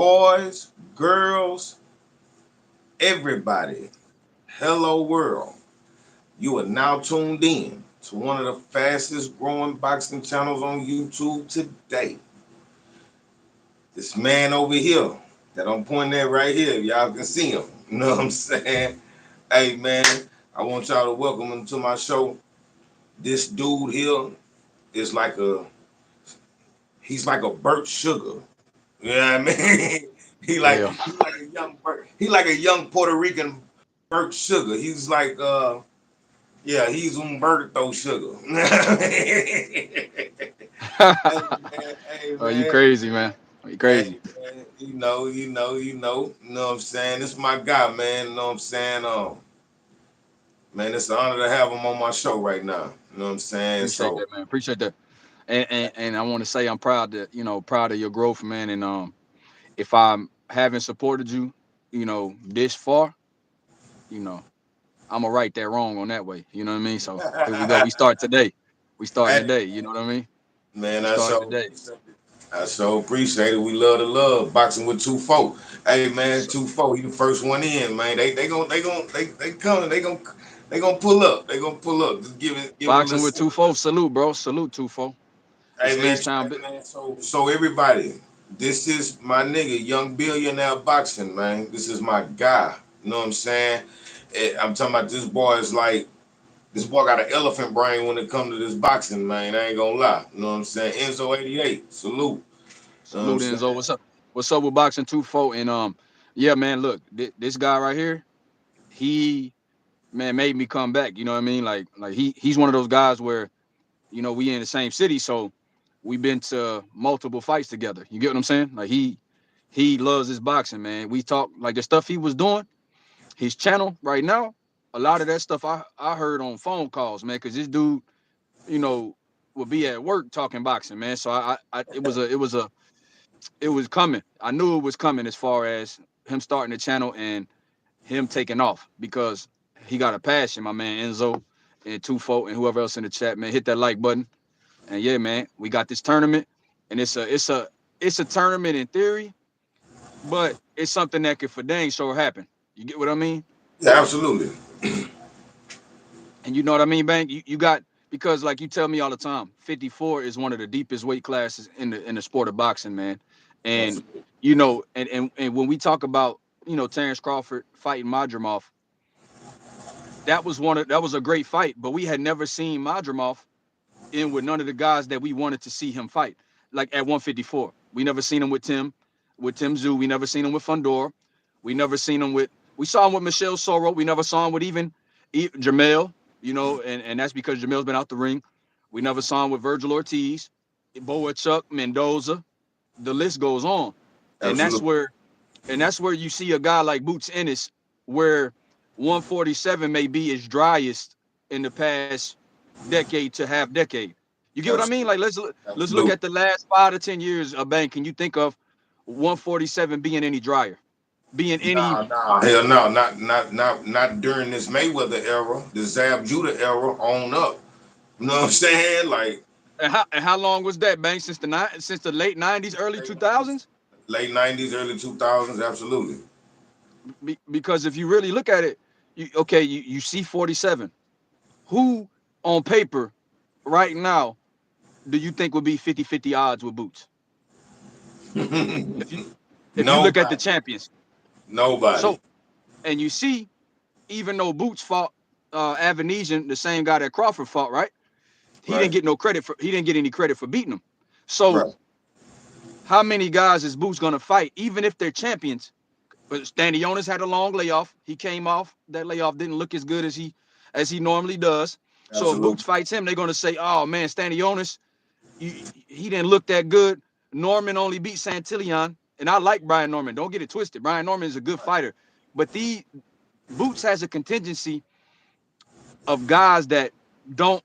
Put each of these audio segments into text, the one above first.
Boys, girls, everybody. Hello, world. You are now tuned in to one of the fastest growing boxing channels on YouTube today. This man over here that I'm pointing at right here, if y'all can see him. You know what I'm saying? Hey, man, I want y'all to welcome him to my show. This dude here is he's like a Burt Sugar. You know what I mean? Yeah. He like a young Puerto Rican Burt Sugar. He's like yeah, he's Umberto Sugar. Hey You man, crazy, man. You hey crazy. man, you know what I'm saying? This is my guy, man. You know what I'm saying? Man, it's an honor to have him on my show right now. You know what I'm saying? Appreciate So that, man. Appreciate that. And I want to say I'm proud that, proud of your growth, man. And if I haven't supported you, this far, you know, I'm gonna right that wrong on that way. You know what I mean? So here we go. We start today. We starting hey, today. You know what I mean? man, We starting today. I so appreciate it. We love the love. Boxing with 2-4. Hey man, So, 2-4, he the first one in, man. They coming, they gonna pull up. They gonna pull up. Just give it a boxing little with 2-4. Salute, bro. Salute 2-4. Hey It's man, Lynchtown. so everybody, this is my nigga, young billionaire boxing, man. This is my guy. You know what I'm saying? I'm talking about this boy is like this boy got an elephant brain when it comes to this boxing, man. I ain't gonna lie. You know what I'm saying? Enzo 88, salute. You know what I'm Salute saying? Enzo. What's up? What's up with boxing 2-4? And yeah, man. Look, this guy right here, he man made me come back. You know what I mean? Like he's one of those guys where we in the same city, so we've been to multiple fights together. You get what I'm saying? Like he loves his boxing, man. We talk like the stuff he was doing, his channel right now. A lot of that stuff I heard on phone calls, man, because this dude, you know, would be at work talking boxing, man. So I it was coming. I knew it was coming as far as him starting the channel and him taking off because he got a passion, my man Enzo and Tufo and whoever else in the chat, man. Hit that like button. And yeah, man, we got this tournament, and it's a tournament in theory, but it's something that could for dang sure happen. You get what I mean? Yeah, absolutely. And you know what I mean, Bang? You got because like you tell me all the time, 54 is one of the deepest weight classes in the sport of boxing, man. And Absolutely. and when we talk about Terrence Crawford fighting Madrimov, that was a great fight, but we had never seen Madrimov in with none of the guys that we wanted to see him fight. Like at 154, we never seen him with Tim Zoo. We never seen him with Fundor. We never seen him with. We saw him with Michelle Soro. We never saw him with even Jamel. And that's because Jamel's been out the ring. We never saw him with Virgil Ortiz, Boa Chuck, Mendoza. The list goes on, and that's Absolutely. where you see a guy like Boots Ennis, where 147 may be his driest in the past decade to half decade. You get what I mean? Absolutely. Like let's look Absolutely. at the last 5 to 10 years of Bank. Can you think of 147 being any drier, being any? Hell no, not during this Mayweather era, the Zab Judah era on up. You know what I'm saying? Like And how long was that, Bank? Since the late '90s, early 2000s? late '90s, early 2000s, absolutely. Because if you really look at it, you see 47. Who on paper right now do you think would be 50-50 odds with Boots? If you if you look at the Nobody. champions. Nobody. So and you see, even though Boots fought Avanesian, the same guy that Crawford fought, right? Right. He didn't get any credit for beating him. So Right. how many guys is Boots gonna fight, even if they're champions? But Stanionis had a long layoff. He came off. That layoff didn't look as good as he normally does. So if Boots Absolutely. fights him, they're gonna say, "Oh man, Stanionis, he didn't look that good." Norman only beat Santillan, and I like Brian Norman. Don't get it twisted. Brian Norman is a good fighter, but the Boots has a contingency of guys that don't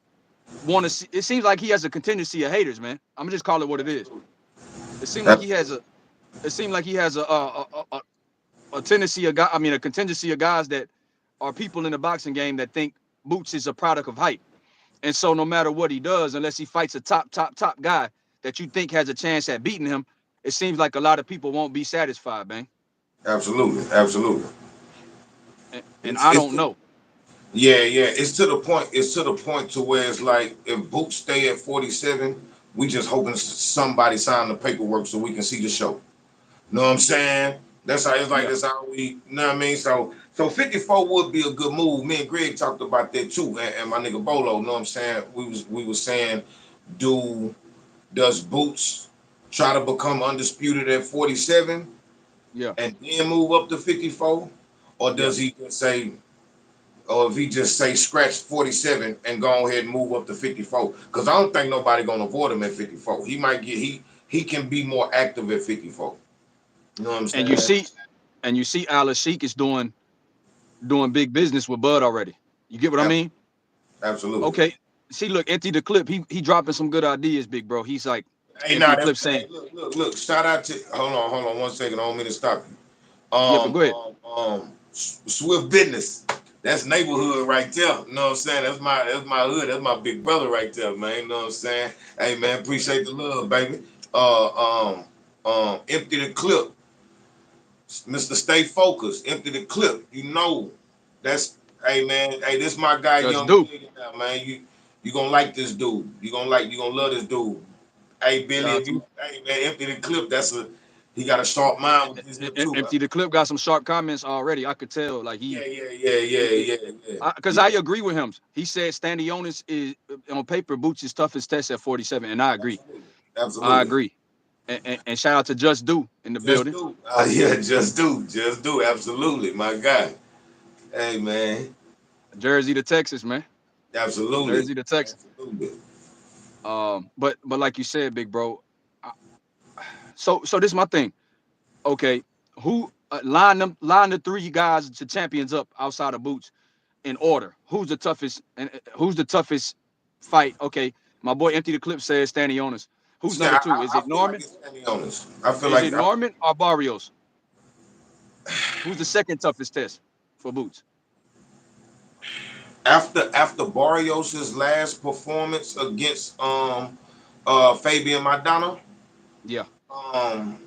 want to see. It seems like he has a contingency of haters, man. I'm gonna just call it what it is. It seems like That, he has a. It seems like he has a tendency of guy. I mean, a contingency of guys that are people in the boxing game that think Boots is a product of hype. And so no matter what he does, unless he fights a top guy that you think has a chance at beating him, it seems like a lot of people won't be satisfied, man. Absolutely, absolutely. And It's I it's don't to, know. yeah, yeah. It's to the point. It's to the point to where it's like if Boots stay at 47, we just hoping somebody sign the paperwork so we can see the show. Know what I'm saying? That's how it's like. Yeah, That's how we. You know what I mean? So 54 would be a good move. Me and Greg talked about that too, and my nigga Bolo. Know what I'm saying? We was saying, do does Boots try to become undisputed at 47 yeah, and then move up to 54, or yeah. does he just say, or if he just say scratch 47 and go ahead and move up to 54? Because I don't think nobody gonna avoid him at 54. He might get he can be more active at 54. You know what I'm And you saying? see, and you see, Alice Sheik is doing big business with Bud already. You get what I mean? Absolutely. Okay. See, look, empty the clip. He dropping some good ideas, big bro. He's like Hey, empty nah, the that's clip saying, hey, look. Shout out to hold on 1 second. I don't mean to stop you. yeah, but go ahead. Swift Business. That's neighborhood right there. You know what I'm saying? That's my hood. That's my big brother right there, man. You know what I'm saying? Hey, man, appreciate the love, baby. Empty the clip, Mr. Stay Focused. Empty the clip. You know, that's hey, man. Hey, this my guy, Just Young do. Billionaire, man. You gonna like this dude. You gonna love this dude. Hey, Billy, Shout out if to you hey man, empty the clip. He got a sharp mind with this here too. empty the clip. Got some sharp comments already. I could tell. Like he Yeah. because I agree with him. He said Stanionis is on paper Boots' toughest test at 47, and I agree. Absolutely. I Absolutely. agree. And shout out to Just Do in the Just building. do. Yeah, just do. Absolutely, my guy. Hey, man. Jersey to Texas, man. Absolutely. Jersey to Texas. Absolutely. But like you said, big bro. I- So this is my thing. Okay, who line the three guys to champions up outside of Boots in order? Who's the toughest and who's the toughest fight? Okay, my boy Empty the Clip says Stanionis. Who's See, number two? Is it I feel like Norman? it's standing honest. I feel Is like it Norman or Barrios? Who's the second toughest test for Boots? after Barrios' last performance against Fabian Madonna, Yeah, um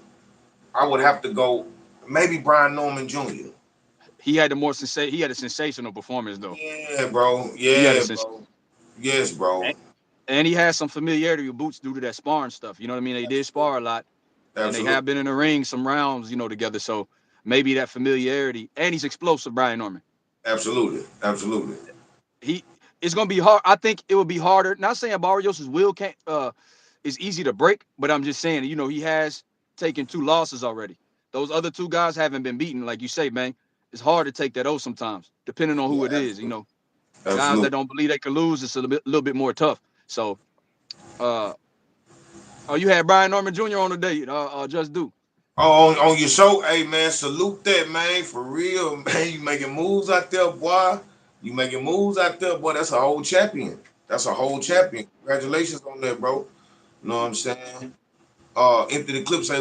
I would have to go maybe Brian Norman Jr. he had a sensational performance though. Yeah, bro. He had a Yeah, sens- bro. Yes, bro. and he has some familiarity with Boots due to that sparring stuff. You know what I mean? They did spar a Absolutely. lot, and they have Absolutely. been in the ring some rounds, together. So maybe that familiarity, and he's explosive, Brian Norman. Absolutely. Absolutely. He It's gonna be hard. I think it would be harder. Not saying Barrios's will can't is easy to break, but I'm just saying, he has taken two losses already. Those other two guys haven't been beaten, like you say, man. It's hard to take that O sometimes, depending on Yeah, who it is. absolutely. Guys that Absolutely. don't believe they can lose, it's a little bit more tough. So, uh, oh, you had Brian Norman Jr. on today. Just do. Oh, on your show, hey man, salute that man for real, man. You making moves out there, boy. You making moves out there, boy. That's a whole champion. That's a whole Yeah. champion. Congratulations on that, bro. You know what I'm saying? Empty the clip say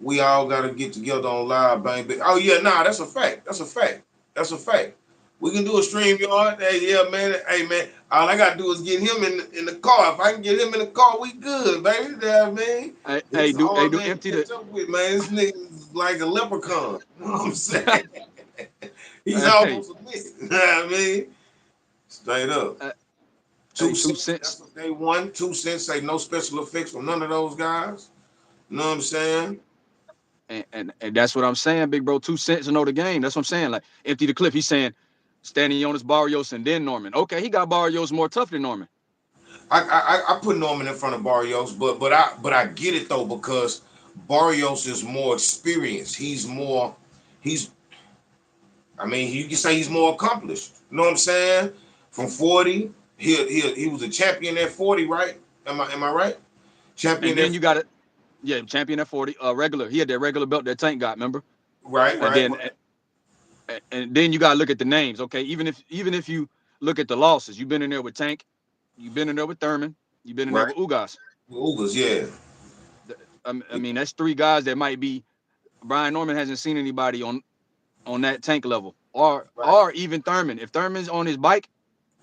we all gotta get together on live, bang. Oh yeah, nah, that's a fact. That's a fact. That's a fact. We can do a stream yard. Hey, yeah, man. Hey, man. All I gotta do is get him in the car. If I can get him in the car, we good, baby. You know what I mean? Hey, It's hey, hard do man to empty the. catch up with, man. This nigga's like a leprechaun. You know what I'm saying? He's Hey, almost a minute. You know what I mean? Straight up. uh, Two two cents. cents, That's what they want. 2 cents. Say no special effects from none of those guys. You know what I'm saying? and that's what I'm saying, big bro. 2 cents to know the game. That's what I'm saying. Like empty the clip. He's saying standing on his Barrios and then Norman. Okay, he got Barrios more tough than Norman. I put Norman in front of Barrios, but I get it though because Barrios is more experienced. He's I mean you can say he's more accomplished. You know what I'm saying? From 40, he was a champion at 40, right? Am I right? And Champion then at you got 40. it. Yeah, champion at 40. Regular. He had that regular belt that Tank got. Remember? Right, And right, then right, and then you gotta look at the names. Okay, even if you look at the losses, you've been in there with Tank, you've been in there with Thurman, you've been in there right. with Ugas. Ugas, yeah. I mean, that's three guys that might be. Brian Norman hasn't seen anybody on that Tank level, or Right. or even Thurman. If Thurman's on his bike,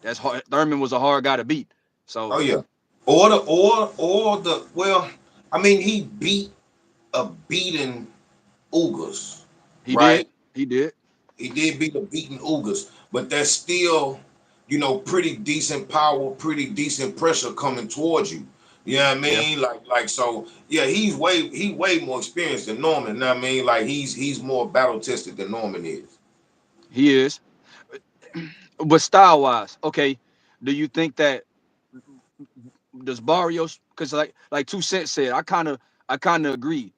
that's hard. Thurman was a hard guy to beat. So Oh yeah. Or the well, I mean, he beat a beaten Ugas, He did. right? He did. He did beat a beaten Ugas, but that's still, pretty decent power, pretty decent pressure coming towards you. You know what I Yeah, mean? Like so. Yeah, he way more experienced than Norman. You know what I mean? Like he's more battle tested than Norman is. he is. But style wise, okay. Do you think that does Barrios? Because like 2 Cent said, I kind of agree.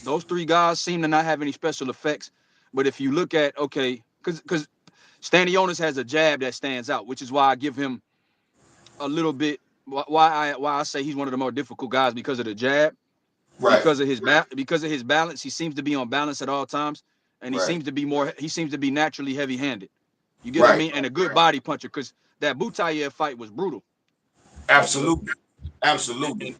Those three guys seem to not have any special effects. But if you look at okay, because Stanionis has a jab that stands out, which is why I give him a little bit. Why I say he's one of the more difficult guys because of the jab, Right, because of his balance. He seems to be on balance at all times, and he right, seems to be more. He seems to be naturally heavy-handed. You get what I right. mean? And a good body puncher because that Butayev fight was brutal. The Absolutely, and absolutely.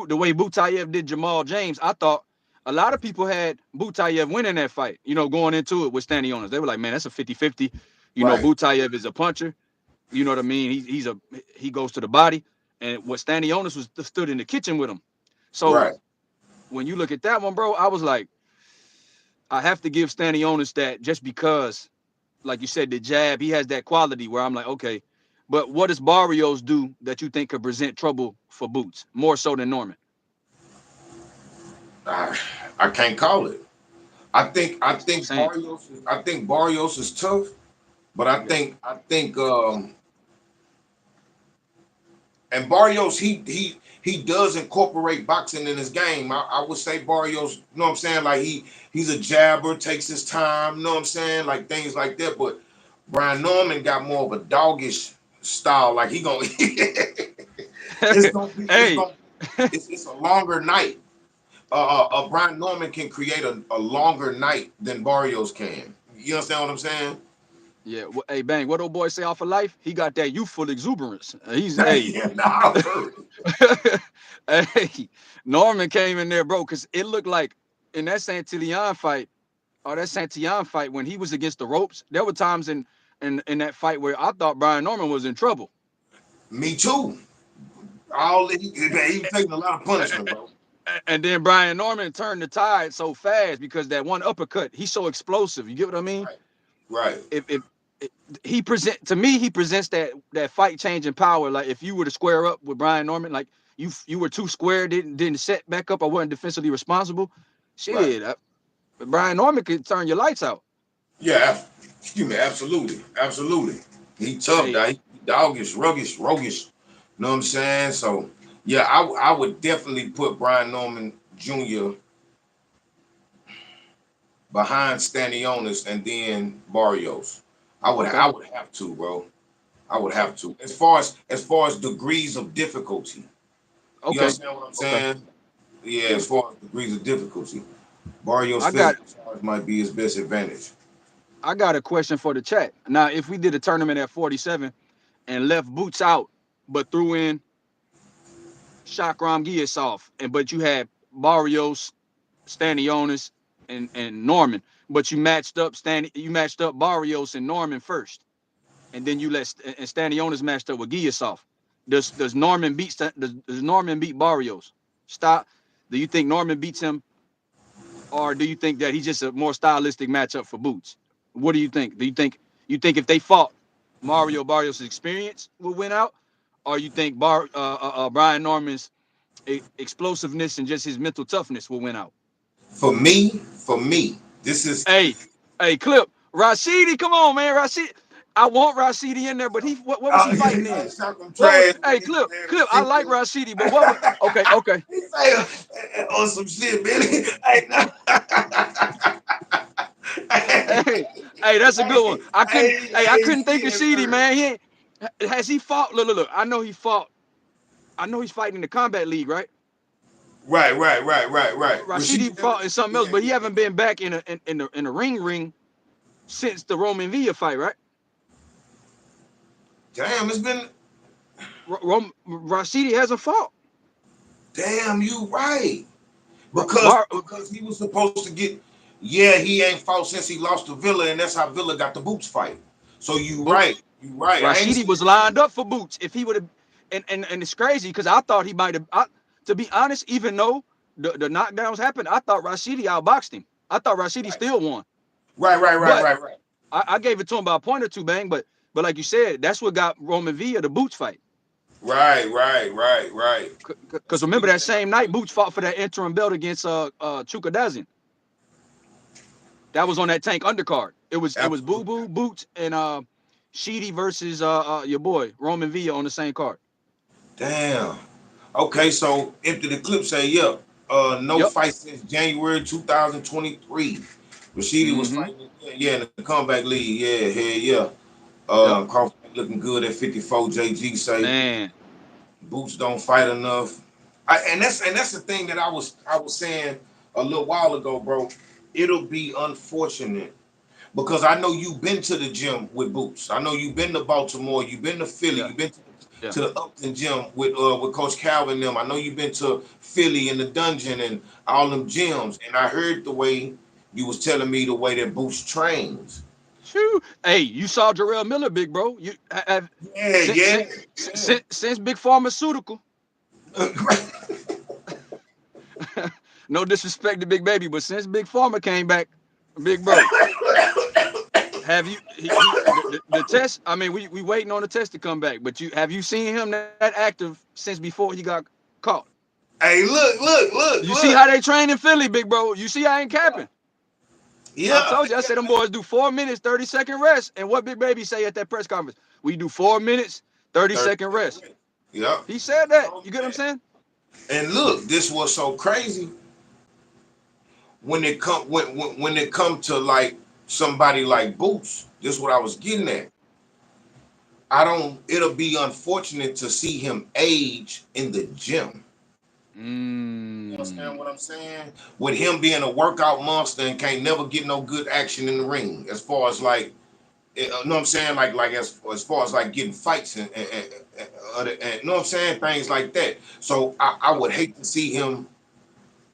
the way Butayev did Jamal James, I thought a lot of people had Butayev winning that fight. Going into it with Stanionis, they were like, man, that's a 50-50. Right, Butayev is a puncher. You know what I mean? He goes to the body, and what Stanionis was stood in the kitchen with him. So right. when you look at that one, bro, I was like, I have to give Stanionis that just because, like you said, the jab, he has that quality where I'm like, okay, but what does Barrios do that you think could present trouble for Boots more so than Norman? I, I can't call it. I think I That's what I'm think saying. Barrios is tough, but I Yeah. think I think and Barrios he does incorporate boxing in his game. I would say Barrios, you know what I'm saying? Like he's a jabber, takes his time, you know what I'm saying? Like things like that. But Brian Norman got more of a doggish style. Like he gonna it's Hey, gonna it's a longer night. Brian Norman can create a longer night than Barrios can. You understand what I'm saying? yeah. Hey, bang. What old boy say off of life? He got that youthful exuberance. He's hey, Yeah, nah, for hey. Norman came in there, bro, because it looked like in that Santillan fight or that Santillan fight when he was against the ropes. There were times in that fight where I thought Brian Norman was in trouble. me too. He was taking a lot of punishment, bro. And then Brian Norman turned the tide so fast because that one uppercut, he's so explosive. You get what I mean? Right, right, If he he presents that fight changing power. Like if you were to square up with Brian Norman, like you were too square, didn't set back up, or wasn't defensively responsible. right. Shit, Brian Norman could turn your lights out. Yeah, excuse me, absolutely, absolutely. He tough, Hey, dog. He doggish, ruggish, roguish. Know what I'm saying? So yeah, I would definitely put Brian Norman Jr. behind Stanionis and then Barrios. okay, I would have to, bro. I would so have to. As far as degrees of difficulty. You okay, understand what I'm okay, saying? Yeah, yeah. as far as degrees of difficulty. Barrios I got physical charge might be his best advantage. I got a question for the chat. Now, if we did a tournament at 47 and left Boots out, but threw in Shakram Giasov, and but you had Barrios, Stanionis, and Norman, but you matched up Barrios and Norman first, and then you let and Stanionis matched up with Giasov. Does Norman does Norman beat Barrios? Stop. Do you think Norman beats him, or do you think that he's just a more stylistic matchup for Boots? What do you think? Do you think if they fought, Mario Barrios' experience will win out, or you think Brian Norman's explosiveness and just his mental toughness will win out? For me, this is Hey, hey, Clip, Rashidi, come on, man, Rashidi. I want Rashidi in there, but what was he fighting yeah, in? shot them What was trash. hey He Clip? I like Rashidi, but what was okay, okay. say on some shit, man. Hey, no. hey, Hey, hey, that's a good one. hey, hey, I hey, couldn't think of yes, Sheedy, sir. man. He ain't, has he fought? Look. I know he fought. I know he's fighting in the combat league, right? Right. Rashidi Rashidi never. fought in something else, Yeah, but he yeah. haven't been back in the ring since the Roman Villa fight, right? Damn, it's been. Rashidi hasn't fought. Damn, you right. Bar, Because Bar, because he was supposed to get. Yeah, he ain't fought since he lost to Villa, and that's how Villa got the boots fight. So you Bo, right. You right. I ain't Rashidi seen was him. lined up for Boots if he would have. And it's crazy because I thought he might have. to be honest, even though the knockdowns happened, I thought Rashidi outboxed him. I thought Rashidi Right. still won, Right, right, right, but right, right. I gave it to him by a point or two, bang. But like you said, that's what got Roman Villa the Boots fight. Right, right, right, right. Because remember that same night, Boots fought for that interim belt against Chukadazin. That was on that Tank undercard. It was Boo Absolutely. Boo Boots and Sheedy versus your boy Roman Villa on the same card. Damn. Okay, so Empty the Clip say, yeah, no Yep. fight since January 2023. Rashidi was Mm-hmm. fighting, yeah, in the comeback league. Yeah, hell yeah. Yep. Crawford looking good at 54. JG say Man. Boots don't fight enough. And that's the thing that I was saying a little while ago, bro. It'll be unfortunate because I know you've been to the gym with Boots. I know you've been to Baltimore. You've been to Philly. Yeah. You've been Yeah. to the Upton gym with Coach Calvin and them. I know you've been to Philly in the dungeon and all them gyms. And I heard the way you was telling me the way that Boots trains. Shoo. Hey, you saw Jarrell Miller, big bro. You have Yeah, since yeah, since since Big Pharmaceutical. yeah. No disrespect to Big Baby, but since Big Pharma came back, big bro, have you the test? I mean, we waiting on the test to come back, but you seen him that active since before he got caught? Hey, look, look, look, You see look. how they train in Philly, big bro. You see I ain't capping. I Yeah, told you, I said them boys do 4 minutes, 30-second rest. And what Big Baby say at that press conference? We do 4 minutes, 30 30 second rest. seconds. Yeah. He said that. Told You you get what I'm that. saying? And look, this was so crazy when it come to like somebody like Boots. This is what I was getting at. I don't. It'll be unfortunate to see him age in the gym. You understand Mm. what I'm saying? With him being a workout monster and can't never get no good action in the ring, as far as like, you know what I'm saying? Like as far as like getting fights and you know what I'm saying? Things like that. So I would hate to see him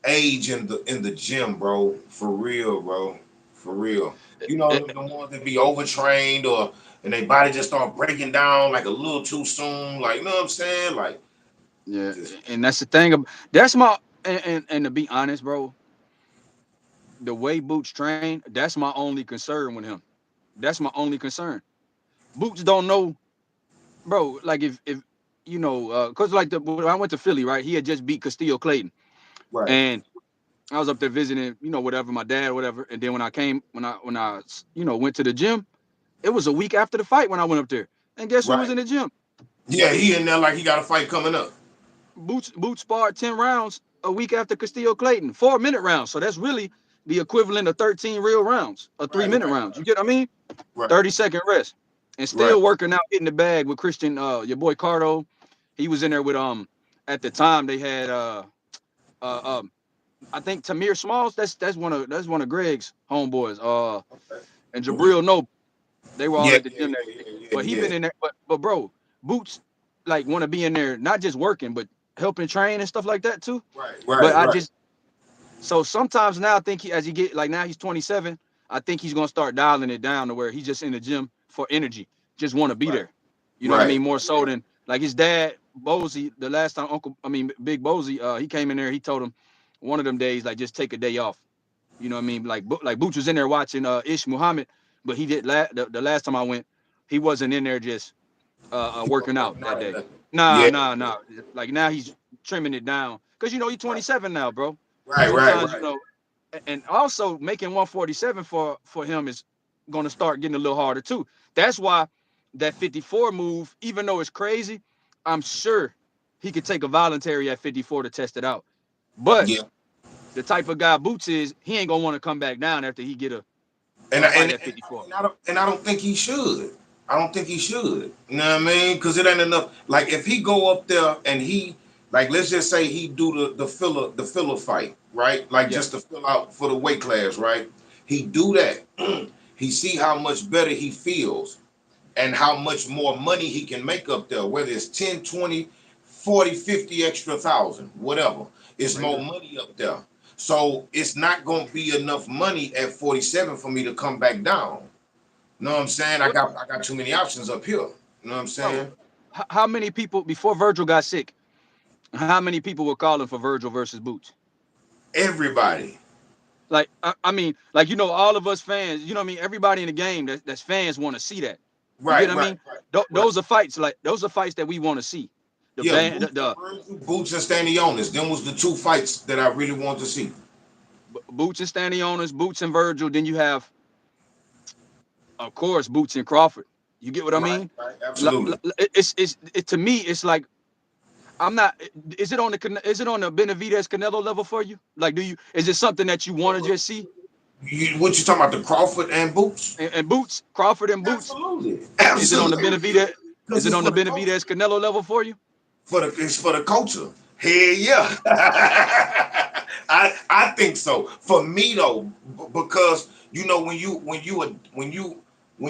age in the gym, bro. For real, bro. For real. You know Eh, the ones that be overtrained or and their body just start breaking down like a little too soon. Like, you know what I'm saying? Like yeah, just and that's the thing. That's my and to be honest, bro, the way Boots train, that's my only concern with him. That's my only concern. Boots don't know, bro. Like if cause like when I went to Philly, right? He had just beat Castillo Clayton, right. and I was up there visiting, whatever, my dad, whatever. And then when I went to the gym, it was a week after the fight when I went up there. And guess who was Right. in the gym? Yeah, he in there like he got a fight coming up. Boots sparred 10 rounds a week after Castillo Clayton, 4 minute rounds. So that's really the equivalent of 13 real rounds, or three Right, minute right, rounds. You get what I mean? right, 30-second rest. And right. still working out, hitting the bag with Christian, your boy Cardo. He was in there with at the time they had uh um I think Tamir Smalls, that's one of Greg's homeboys. And Jabril Nope. They were all Yeah, at the yeah, gym that yeah, day. yeah, But he yeah, yeah. been in there. But bro, Boots like want to be in there, not just working, but helping train and stuff like that too. Right, But right, I right, just so sometimes now I think as he get like now he's 27, I think he's gonna start dialing it down to where he's just in the gym for energy, just want to be right, there. You know what I right, mean? More so than like his dad, Bozy, the last time Big Bozy, he came in there, he told him one of them days, like just take a day off. You know what I mean? Like Boots was in there watching Ish Muhammad, but he did the last time I went, he wasn't in there just he working wasn't out working that out or day. nothing. Nah, Yeah, nah, nah. Like now he's trimming it down because he's right, 27 now, bro. right, right, Sometimes right. and also making 147 for him is going to start getting a little harder too. That's why that 54 move, even though it's crazy, I'm sure he could take a voluntary at 54 to test it out. But Yeah. the type of guy Boots is, he ain't gonna want to come back down after he get And a I- fight and at 54. and I don't think he should. I don't think he should. You know what I mean? Because it ain't enough. Like if he go up there and he like let's just say he do the filler fight, right? Like Yeah, just to fill out for the weight class, right? He do that. He see how much better he feels and how much more money he can make up there, whether it's 10, 20, 40, 50 extra thousand, whatever. It's right more there. money up there. So it's not going to be enough money at 47 for me to come back down. You know what I'm saying? I What, got I got too many options up here. You know what I'm bro? saying? How many people before Virgil got sick? How many people were calling for Virgil versus Boots? Everybody. Like I mean, like all of us fans, what I mean. Everybody in the game that's fans want to see that. You get Right, what I right, mean? right, right. Those are fights like those are fights that we want to see. The Yeah, band, Boots and Virgil, Boots and Stanionis. Them was the two fights that I really want to see. Boots and Stanionis, Boots and Virgil. Then you have, of course, Boots and Crawford. You get what I Right, mean? right, absolutely. To me, it's like I'm not. Is it on the Benavidez Canelo level for you? Like, is it something that you want to just see? What you talking about? The Crawford and Boots? And Boots, Crawford and Boots. Absolutely, Is it on the absolutely. Benavidez? Is Because it it's on for the the culture. Benavidez Canelo level for you? It's for the culture. Hell yeah. I think so. For me though, because when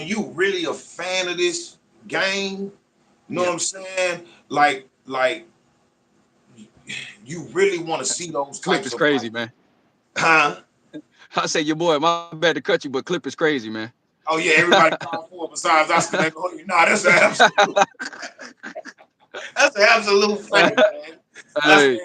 you really a fan of this game, you know Yeah. what I'm saying? Like you really want to see those Clip types is of crazy, fights. man. Huh? I say your boy, my bad to cut you, but Clip is crazy, man. Oh yeah, everybody called for it besides Oscar De La Hoya. Nah, that's an absolute fact, man. Hey,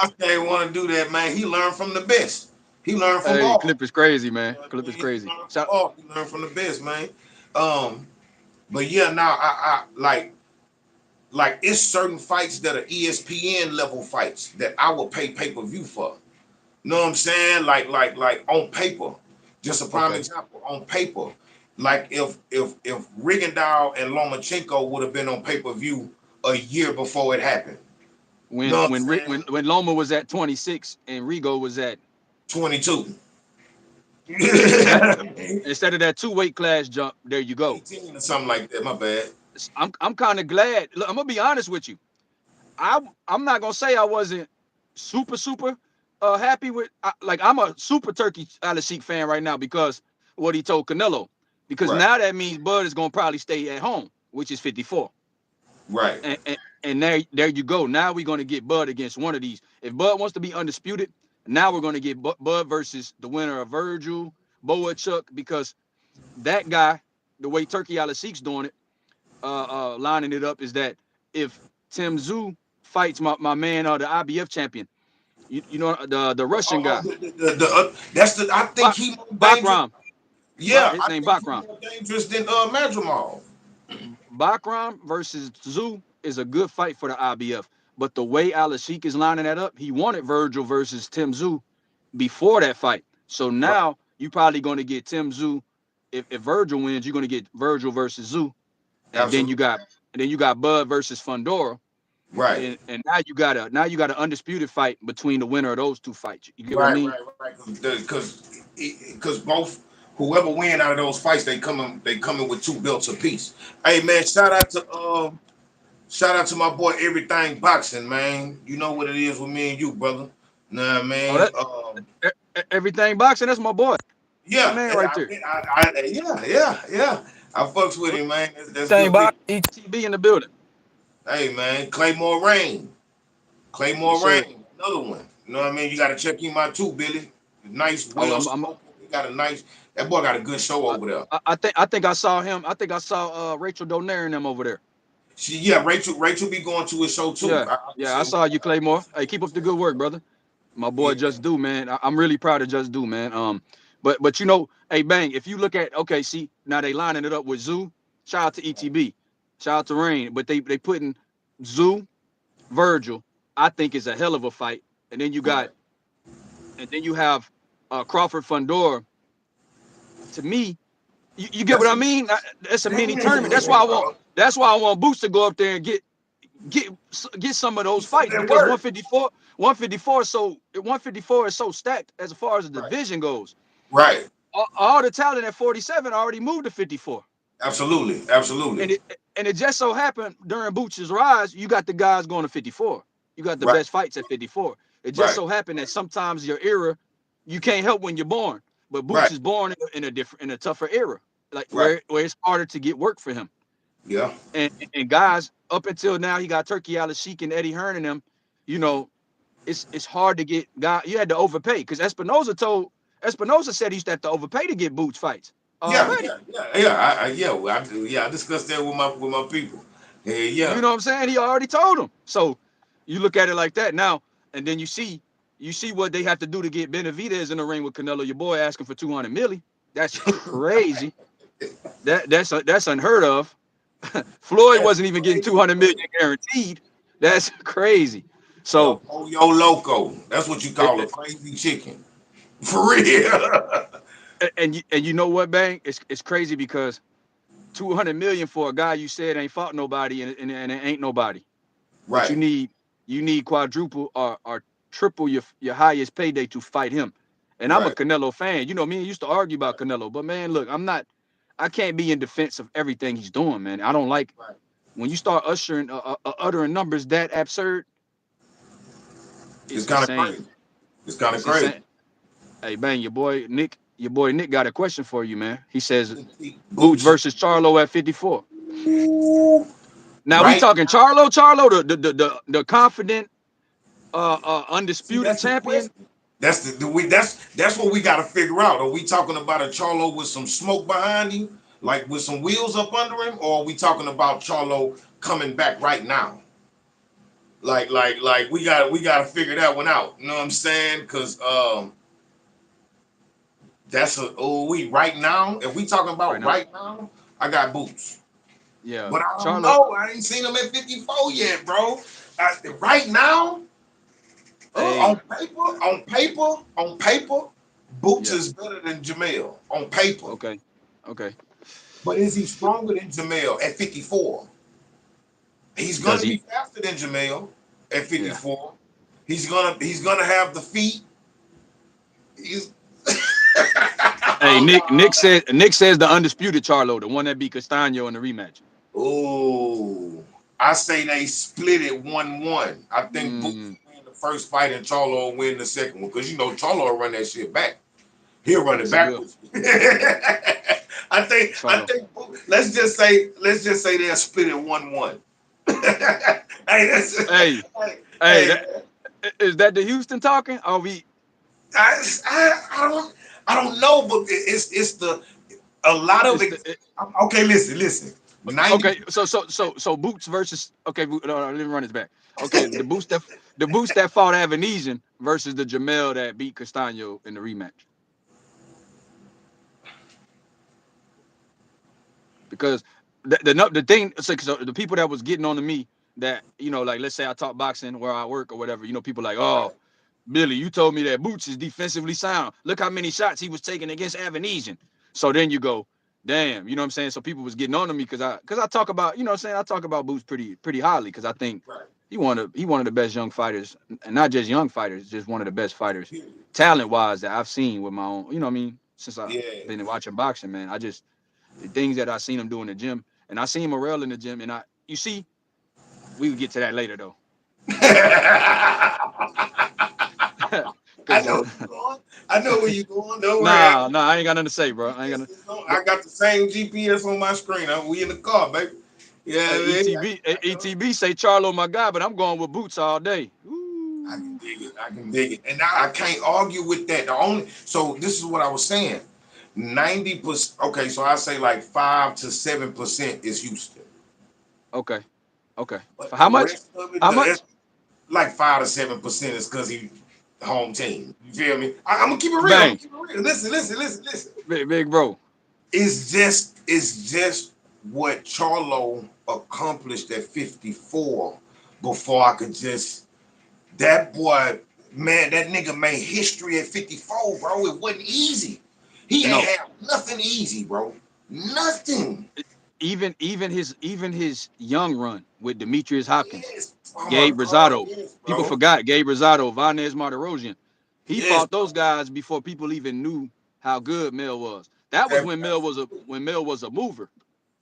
Oscar ain't want to do that, man. He learned from the best. He learned from hey, all. Clip is crazy, man. You know what Clip I is mean? He crazy. learned from Shout, all. He learned from the best, man. Um, but yeah, now I like it's certain fights that are ESPN level fights that I will pay pay-per-view for. You know what I'm saying? Like on paper. Just a prime okay. example. On paper. Like if Rigondeaux and Lomachenko would have been on pay-per-view a year before it happened. You know When what I'm when Rick saying? when Loma was at 26 and Rigo was at 22. that instead of that two weight class jump, there you go. 18 or something like that. My bad. I'm kind of glad. Look, I'm gonna be honest with you. I'm not gonna say I wasn't super happy with like I'm a super Turkey Alashik fan right now because what he told Canelo. Because Right. now that means Bud is gonna probably stay at home, which is 54. Right. And there you go. Now we're gonna get Bud against one of these. If Bud wants to be undisputed, now we're gonna get Bud versus the winner of Virgil, Boa Chuck, because that guy, the way Turkey Alashik's doing it, lining it up is that if Tim Zoo fights my man, the IBF champion, you know the Russian guy, That's the. I think he more dangerous. Bakram, Yeah, his I name think he Bakram. more dangerous than Madrimal. Bakram versus Zoo is a good fight for the IBF. But the way Alashik is lining that up, he wanted Virgil versus Tim Zoo before that fight. So Right. now you probably going to get Tim Zoo. If Virgil wins, you're going to get Virgil versus Zoo, and then you Absolutely. got Bud versus Fundora, Right. and now you got an undisputed fight between the winner of those two fights. You get what I Right. mean? Right. Right. Because both whoever win out of those fights, they coming with two belts apiece. Hey man, shout out to my boy Everything Boxing, man. You know what it is with me and you, brother. Nah, Oh, man. that everything boxing. That's my boy. That's my Yeah, man and right there. yeah. I fucks with him, man. That's Everything good boxing. people. ETB in the building. Hey, man, Claymore Rain. Yes, Claymore sir. Rain, another one. You know what I mean? You got to check him out too, Billy. Nice, Oh, well spoken. He got a nice. That boy got a good show I, over there. I think I saw him. I think I saw Rachel Donaire and them over there. Yeah, Rachel be going to his show too. Yeah, I be yeah, I seeing. saw you, Claymore. Hey, keep up the good work, brother. My boy Yeah, Just Do, man. I'm really proud of Just Do, man. But hey, bang. If you look at okay, see now they lining it up with Zoo. Shout out to ETB. Shout out to Rain. But they putting Zoo, Virgil. I think is a hell of a fight. And then you got right. and then you have Crawford Fundora. To me, you get what That's I a mean? That's a mini tournament. yeah, That's why I want. dog. That's why I want Boots to go up there and get get some of those Some of fights that because work. 154 is so stacked as far as the Right. division goes. Right. All the talent at 47 already moved to 54. Absolutely. And Absolutely. it just so happened during Boots' rise, you got the guys going to 54. You got the Right. best fights at 54. It just Right. so happened that sometimes your era, you can't help when you're born. But Boots Right. is born in a tougher era, like Right. where it's harder to get work for him. Yeah. And guys, up until now, he got Turkey Alashik and Eddie Hearn and them. You know, it's hard to get guy. You had to overpay because Espinosa said he used to have to overpay to get Boots fights Yeah. already. Yeah. Yeah. I discussed that with my people. Yeah. You Yeah. know what I'm saying? He already told him. So, You look at it like that now, and then you see what they have to do to get Benavidez in the ring with Canelo. Your boy asking for 200 milli. That's crazy. That's unheard of. Floyd That's wasn't even getting crazy, 200 bro. million guaranteed. That's crazy. El So, Pollo Loco. That's what you it, call a it, crazy chicken. For real. and you know what, Bang? It's crazy because 200 million for a guy you said ain't fought nobody and it ain't nobody. But Right. you need quadruple or triple your highest payday to fight him. And I'm a Right. Canelo fan. You know, me and used to argue about Canelo, but man, look, I can't be in defense of everything he's doing, man. I don't like Right. when you start uttering numbers that absurd. It's It's kind of insane. crazy. It's kind of It's crazy. insane. Hey, Bang, your boy Nick got a question for you, man. He says Boots Boots. versus Charlo at 54. Ooh. Now we Right. talking Charlo, the confident, See, undisputed that's the champion. question. That's what we got to figure out. Are we talking about a Charlo with some smoke behind him, like with some wheels up under him, or are we talking about Charlo coming back right now? Like we got to figure that one out. You know what I'm saying? Because that's a we right now. If we talking Right about now, right now, I got Boots, yeah, but I don't Charlo. know. I ain't seen him at 54 yet, bro. Right now, Hey, on paper, Boots yeah, is better than Jamel on paper. okay, okay. But is he stronger than Jamel at 54? He's Does gonna be he? faster than Jamel at Yeah. 54. He's gonna have the feet. He's Hey, oh God. Nick says the undisputed Charlo, the one that beat Castano in the rematch. Oh, I say they split it 1-1. I think Boots Mm, will win the first fight and Charlo will win the second one. Because you know Charlo will run that shit back. He'll run it yes, he will. backwards. I Charlo. think let's just say they'll split it 1-1. Hey, Hey, hey, hey, hey, is that the Houston talking? Are we I don't know, but it's the a lot of it's it. the it, Okay, listen. 90. okay, so Boots versus okay, let me run this back. Okay, the Boots that fought Avanesian versus the Jamel that beat Castano in the rematch. Because the thing, so the people that was getting on to me that like let's say I talk boxing where I work or whatever, people like, oh, Billy, you told me that Boots is defensively sound. Look how many shots he was taking against Avanesian. So then you go, damn, you know what I'm saying? So people was getting on to me because I talk about, what I'm saying, I talk about Boots pretty highly because I think Right. he one of the best young fighters, and not just young fighters, just one of the best fighters, Period. talent wise that I've seen with my own, what I mean, since I've Yeah. been watching boxing, man. I just the things that I seen him do in the gym, and I seen Morel in the gym, and you see, we would get to that later though, I because know where you going. I know where you going. Don't worry. nah, I ain't got nothing to say, bro. I ain't got nothing. I But got the same GPS on my screen. We in the car, baby. Yeah, I mean, ETB say Charlo my guy, but I'm going with Boots all day. I can Ooh. dig it. I can dig it, and I can't argue with that. So this is what I was saying. 90%. Okay, so I say like 5 to 7% is Houston, Okay, okay. but For the how much? rest of it, How much? like 5 to 7% is because he home team. You feel me? I'm gonna keep it real. I'm gonna Bang, keep it real. Listen. big bro. It's just what Charlo accomplished at 54 before I could just that boy, man, that nigga made history at 54, bro. It wasn't easy. He ain't No, have nothing easy, bro. Nothing. even his young run with Demetrius Hopkins, Yes. Oh my Gabe God, Rosado. yes, People bro. forgot Gabe Rosado, Vanez Martirosyan. He Yes, fought those bro. guys before people even knew how good Mel was. That was when Mel was a Absolutely. when Mel was a mover.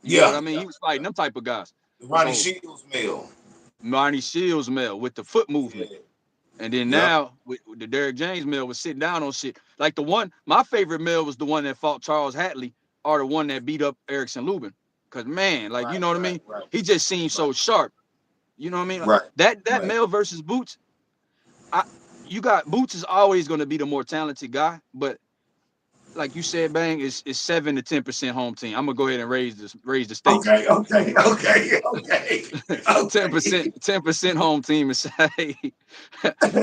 You get what Yeah, I mean? yeah, He was fighting yeah. them type of guys. Ronnie So Shields Mill. Marty Shields Mel with the foot movement. Yeah. And then Yep. now with the Derrick James Mill was sitting down on shit. Like my favorite Mill was the one that fought Charles Hatley or the one that beat up Erickson Lubin. Cause man, like you Right, know what I right, mean? right, He just seemed right, so sharp. You know what I mean? Like, right, that right. Mill versus Boots, I you got Boots is always gonna be the more talented guy, but like you said, bang, it's 7 to 10% home team. I'm gonna go ahead and raise the stakes. Okay, okay, okay, okay, 10%, okay. 10% home team and say,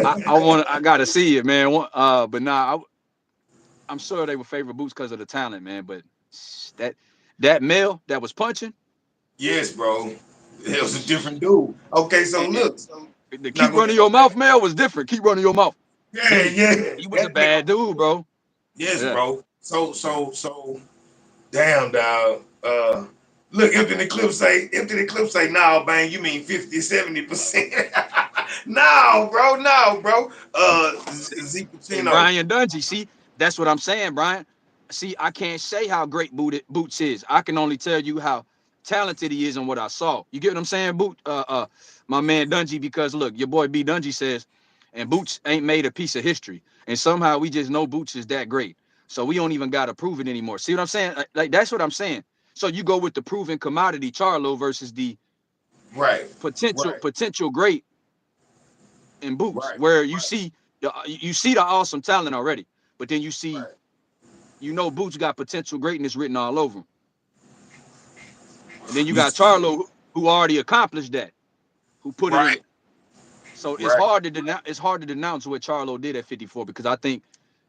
I gotta see it, man. But nah, I'm sure they would favor Boots because of the talent, man. But that that male that was punching, Yes, bro. It was a different dude. Okay, so and look. the Now keep go ahead. running your mouth male was different. Keep running your mouth. Yeah, yeah. He was a That nigga. bad dude, bro. Yes, Yeah. bro. So, Yeah. so, so, damn, dog. Look, empty the clip say, no, bang, you mean 50, 70%. No, bro, no, bro. Zeke And Pacino. Brian Dungy, see, that's what I'm saying, Brian. See, I can't say how great Boots is. I can only tell you how talented he is and what I saw. You get what I'm saying, my man Dungy? Because look, your boy B Dungy says, and Boots ain't made a piece of history, and somehow we just know Boots is that great. So we don't even gotta prove it anymore. See what I'm saying? Like that's what I'm saying. So you go with the proven commodity Charlo versus the Right, right, potential great in Boots, right, where you see the awesome talent already, but then you see, right. Boots got potential greatness written all over him, and then you You got see, Charlo who already accomplished that, who put it right, in. So right. it's hard to denounce what Charlo did at 54 because I think,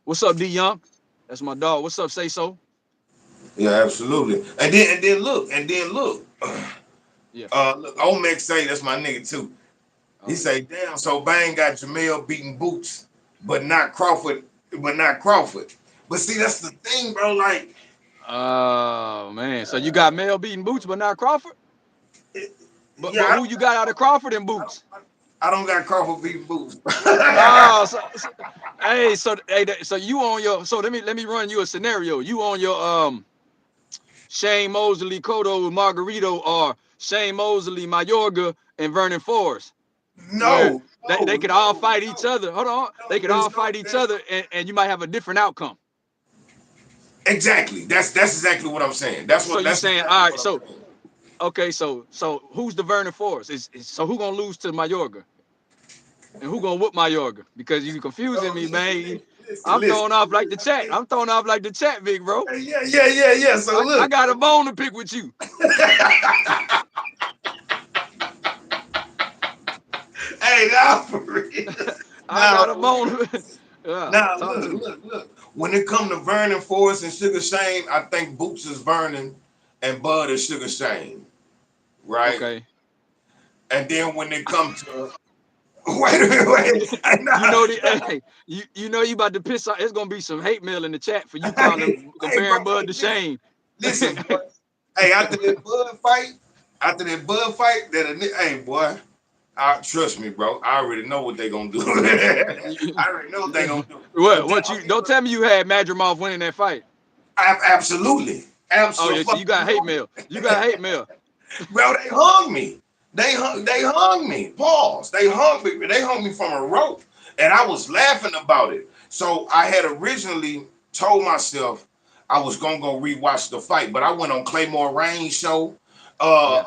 what's up, D Young? That's my dog. What's up, say so? Yeah, absolutely. And then look. Yeah. Look, Omex say that's my nigga too. He Oh yeah. say, damn, so Bang got Jamel beating Boots, but not Crawford, but not Crawford. But see, that's the thing, bro. Like, Oh man. So you got Mel beating Boots, but not Crawford. it, But yeah, who you got out of Crawford and I don't, Boots? I don't got Crawford beating Boots. Oh, hey, so you on your so let me run you a scenario. You on your Shane Mosley, Cotto, Margarito, or Shane Mosley, Mayorga, and Vernon Forrest, where No, they no, could all no, fight each no, other. Hold on, they no. could all fight each other, and you might have a different outcome. Exactly. That's exactly what I'm saying. So you That's saying, exactly all right, what I'm so saying. okay, so who's the Vernon Forrest? So who gonna lose to Mayorga, and who gonna whoop Mayorga? Because you confusing No, me, man. listen, I'm listen. throwing off like the chat. I'm throwing off like the chat, big bro. Yeah, yeah, yeah, yeah. So I look. got a bone to pick with you. Hey, now for real. I Now, got a bone. Yeah, now, talk to me. look. When it come to Vernon Forrest and Sugar Shane, I think Boots is Vernon and Bud is Sugar Shane, right? Okay. And then when it come to wait a minute, wait, I You know, know hey, you know you about to piss off. It's gonna be some hate mail in the chat for you calling hey, bro, comparing Bud hey, to Shane. listen, boy. Hey, after that Bud fight, hey, boy, trust me, bro. I already know what they gonna do. I already know what they gonna do. But What you don't tell me you had Madrimov winning that fight. absolutely, Oh yeah, so you got hate absolutely. mail. You got hate mail. Bro, they hung me. They hung me. Pause. They hung me. They hung me from a rope. And I was laughing about it. So I had originally told myself I was gonna go rewatch the fight, but I went on Claymore Rain's show. Yeah.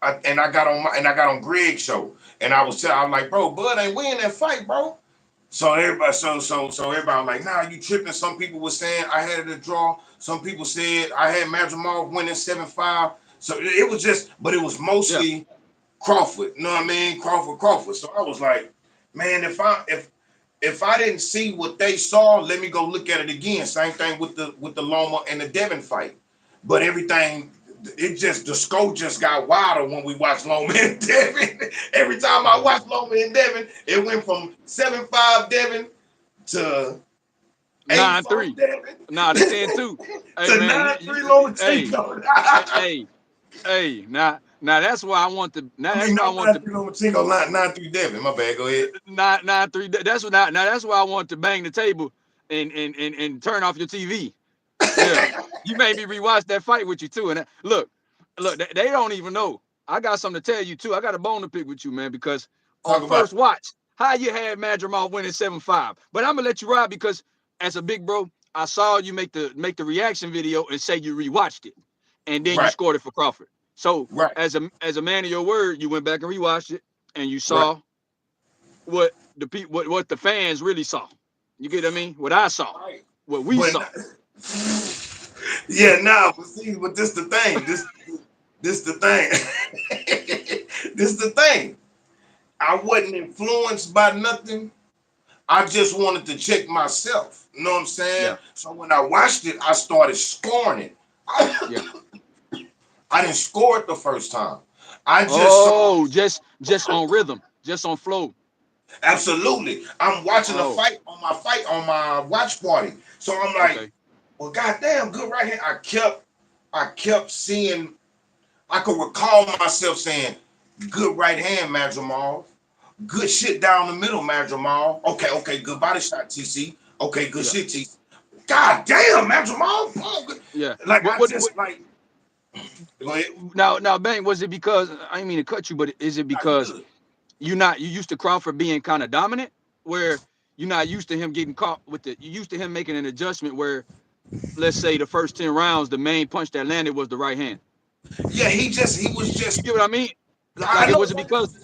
And I got on Greg's show. And I'm like, bro, Bud ain't winning that fight, bro. So everybody was like, nah, you tripping. Some people were saying I had it a draw. Some people said I had Madrimov winning 7-5. So it was just, but it was Yeah. mostly Crawford. You know what I mean? Crawford. So I was like, man, if I didn't see what they saw, let me go look at it again. Same thing with the Loma and the Devin fight. But everything, the scope just got wilder when we watched Loma and Devin. Every time I watched Loma and Devin, it went from 7-5 Devin to 8-4 9-3. Devin Nah, the 10-2. Hey to man, 9-3 hey, Lomachenko. hey, hey, now that's why I want to now I that's mean, why I not want to 9-3 Lomachenko, 9-3 Devin. My bad. Go ahead. 9-3. Now that's why I want to bang the table and turn off your TV. Yeah, you made me rewatch that fight with you too. And look, they don't even know. I got something to tell you too. I got a bone to pick with you, man, because on Talk about first watch, how you had Madrimal winning 7-5. But I'm gonna let you ride because as a big bro, I saw you make the reaction video and say you rewatched it, and then you right, scored it for Crawford. So right, as a man of your word, you went back and rewatched it, and you right, saw what the people what the fans really saw. You get what I mean? What I saw. right, what we But saw. yeah, nah, but see, but this the thing. This the thing. This the thing. I wasn't influenced by nothing. I just wanted to check myself. You know what I'm saying? Yeah, So when I watched it, I started scoring it. yeah. I didn't score it the first time. I just saw Oh, just on rhythm, just on flow. absolutely. I'm watching a Oh, fight on my watch party. So I'm like, okay. well, goddamn, good right here. I kept seeing. I could recall myself saying, "Good right hand, Madrimal. Good shit down the middle, Madrimal. Okay, okay, good Uh-huh. body shot, TC. Okay, good Yeah, shit, TC. God damn, Madrimal. yeah. Like What I what what? just like. Go ahead. Now, Bang, was it because I didn't mean to cut you, but is it Nah, you because good. you used to Crawford being kind of dominant, where you're not used to him getting caught with the you used to him making an adjustment where let's say the first 10 rounds, the main punch that landed was the right hand. Yeah, he was You just. get what I mean? Like I it know was it exactly. because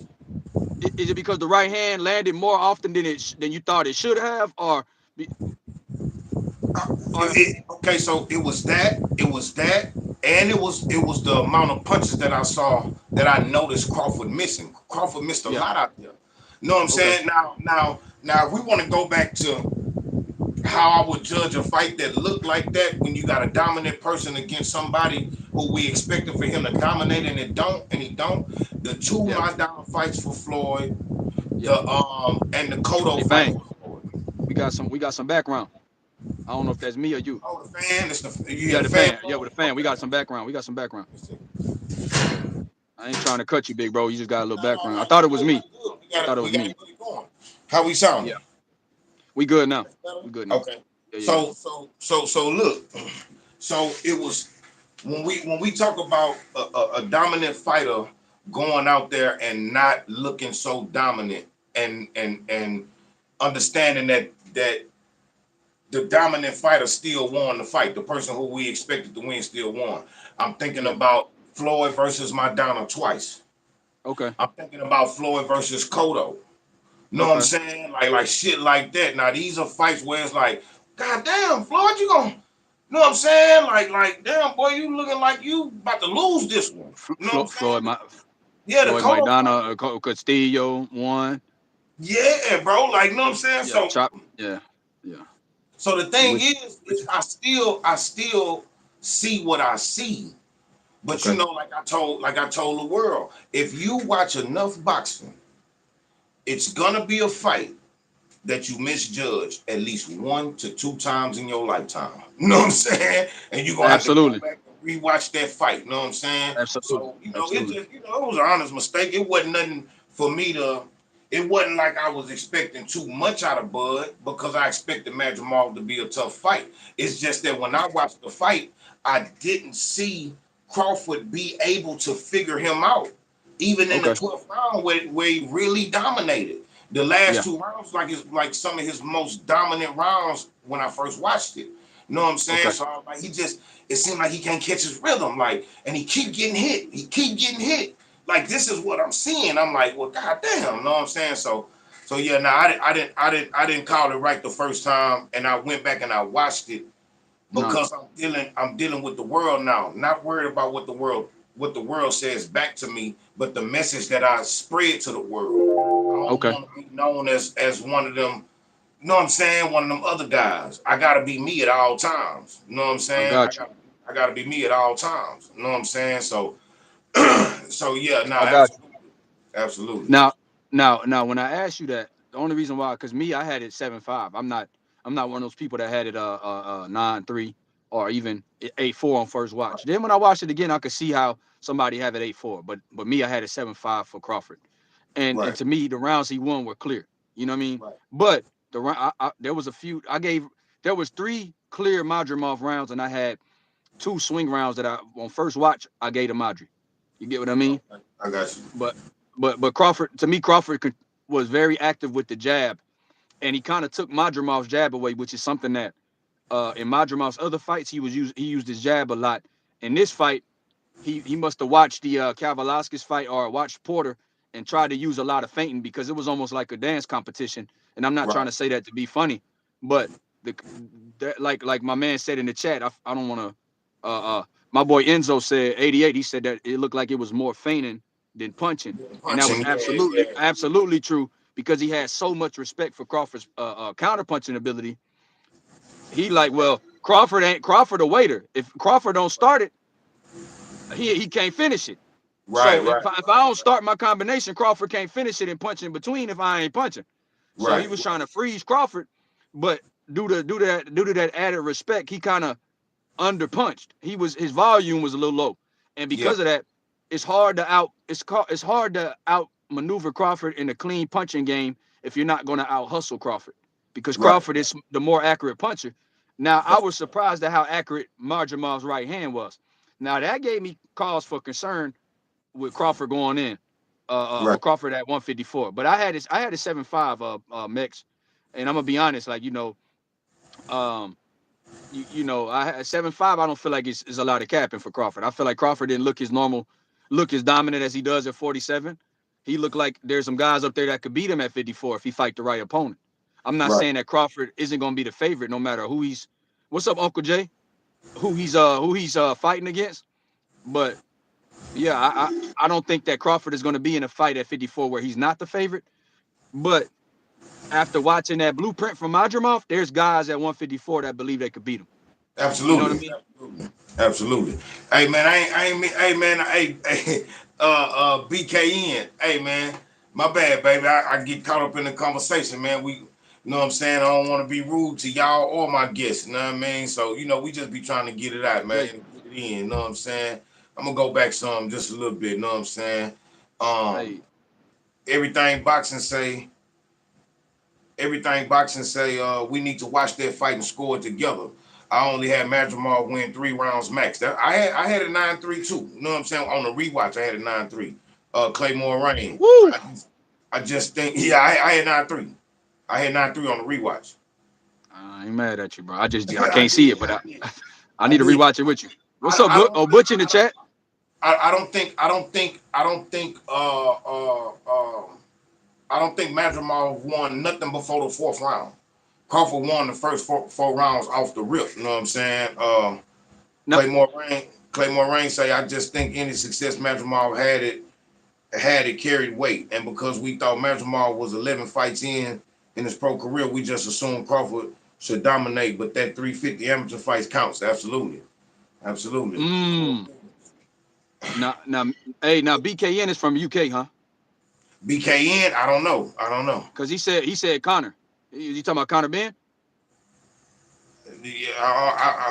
is it because the right hand landed more often than than you thought it should have, or or Okay, so it was that, and it was the amount of punches that I saw that I noticed Crawford missing. Crawford missed a yeah, lot out there. You know what I'm okay, saying? Now, if we want to go back to how I would judge a fight that looked like that when you got a dominant person against somebody who we expected for him to dominate and he don't. The two yeah, knockdown fights for Floyd, yeah. and the Cotto Hey, fight Bang, for Floyd. we got some background. I don't know if that's me or you. Oh, the fan, you hear Yeah, the the fan fan. Yeah, blowing? with the fan. We Okay, got some background. We got some background. okay. Okay. I ain't trying to cut you, big bro. You just got a little No, no, background. I no, thought we it was good, me. we good. We I got thought it, it we was got me. it really going. How we sounding? Yeah. We good now. That's better. We good now. Okay. Yeah, yeah, yeah. So look. So it was when we talk about a dominant fighter going out there and not looking so dominant and understanding that the dominant fighter still won the fight. The person who we expected to win still won. I'm thinking Yeah. about Floyd versus Madonna twice. Okay. I'm thinking about Floyd versus Cotto. Know what I'm Okay. saying? Like shit like that. Now these are fights where it's like, God damn, Floyd, you gonna, know what I'm saying? Like, damn, boy, you looking like you about to lose this one. You know what I'm Floyd, saying? Yeah, the Floyd Cotto Maidana, fight. Castillo one. Yeah, bro. Like, you know what I'm saying? Yeah. So, Chop. Yeah. Yeah. so the thing Which, is I still see what I see. But okay. like I told the world, if you watch enough boxing, it's gonna be a fight that you misjudged at least 1 to 2 times in your lifetime. You know what I'm saying? And you're gonna have to go Absolutely. back and rewatch that fight. You know what I'm saying? Absolutely. So, it Absolutely. just, it was an honest mistake. It wasn't nothing for me to it wasn't like I was expecting too much out of Bud because I expected Madrimov to be a tough fight. It's just that when I watched the fight, I didn't see Crawford be able to figure him out. Even in the Okay. 12th round where he really dominated. The last Yeah. 2 rounds, like some of his most dominant rounds when I first watched it. You know what I'm saying? Okay. So I was like, it seemed like he can't catch his rhythm, like, and he keep getting hit. He keep getting hit. Like this is what I'm seeing. I'm like, well, goddamn, you know what I'm saying? So yeah, now I didn't call it right the first time, and I went back and I watched it No. because I'm dealing with the world now, not worried about what the world says back to me, but the message that I spread to the world. I don't Okay. want to be known as one of them. You know what I'm saying? One of them other guys. I gotta be me at all times. You know what I'm I saying? I got you. got I gotta be me at all times. You know what I'm saying? So so yeah, no, I got you. absolutely, absolutely, Now, now, when I asked you that, the only reason why, because me, I had it 7-5. I'm not one of those people that had it 9-3 or even 8-4 on first watch. Then when I watched it again, I could see how somebody have it 8-4. But me, I had it 7-5 for Crawford. And right, to me, the rounds he won were clear. You know what I mean? right, But there was a few. There was 3 clear Madrimov rounds, and I had 2 swing rounds that I on first watch I gave to Madri. You get what I mean? okay, I got you. But but Crawford, to me, Crawford was very active with the jab, and he kind of took Madrimov's jab away, which is something that in Madrimov's other fights he used his jab a lot. In this fight, he must have watched the Kavalauskas fight or watched Porter and tried to use a lot of feinting because it was almost like a dance competition. And I'm not trying Right, to say that to be funny, but the like my man said in the chat. I don't want to. My boy Enzo said 88. He said that it looked like it was more feigning than punching, and that was Punching, yeah, absolutely yeah. absolutely true because he had so much respect for Crawford's counter punching ability. He like, well, Crawford ain't Crawford a waiter. If Crawford don't start it, he can't finish it. Right, So right, if I don't start my combination, Crawford can't finish it and punch in between if I ain't punching. So he right. was trying to freeze Crawford, but due to that added respect, he kind of underpunched. His volume was a little low, and Yeah, because of that, it's hard to out maneuver Crawford in a clean punching game if you're not going to out hustle Crawford because right. Crawford is the more accurate puncher. Now I was surprised at how accurate Marjamov's right hand was. Now that gave me cause for concern with Crawford going in, Right. with Crawford at 154. But I had a 7.5 mix, and I'm gonna be honest, like um, I had 7.5. I don't feel like it's a lot of capping for Crawford. I feel like Crawford didn't look as dominant as he does at 47. He looked like there's some guys up there that could beat him at 54 if he fight the right opponent. I'm not Right. saying that Crawford isn't gonna be the favorite no matter who he's. What's up, Uncle Jay? Who he's fighting against, but yeah, I don't think that Crawford is going to be in a fight at 54 where he's not the favorite. But after watching that blueprint from Madrimov, there's guys at 154 that believe they could beat him. You know what I Absolutely. mean? Absolutely. Absolutely. Hey man, I ain't hey man, hey, BKN. Hey man, my bad, baby. I get caught up in the conversation, man. You know what I'm saying? I don't want to be rude to y'all or my guests, you know what I mean? So, we just be trying to get it out, man. Jay, Get it in, you know what I'm saying? I'm gonna go back some just a little bit, you know what I'm saying? Um, hey, everything boxing say, we need to watch that fight and score it together. I only had Madrimov win 3 rounds max. I had a 9-3 too. You know what I'm saying? On the rewatch, I had a 9-3. Claymore Rain. woo! I just think, yeah, I had 9-3. I had 9-3 on the rewatch. I ain't mad at you, bro. I I can't see did. it, but I did. I I need to did. rewatch it with you. What's up, I don't Butch in the chat? I don't think Madrimov won nothing before the fourth round. Crawford won the first four rounds off the rip. You know what I'm saying? No, Claymore Rain say, I just think any success Madrimov had it carried weight, and because we thought Madrimov was 11 fights in his pro career, we just assumed Crawford should dominate. But that 350 amateur fights counts. Absolutely, absolutely. mm, now, hey, now BKN is from UK, huh? BKN, I don't know. I don't know. Because he said Connor. You talking about Connor Ben? Yeah,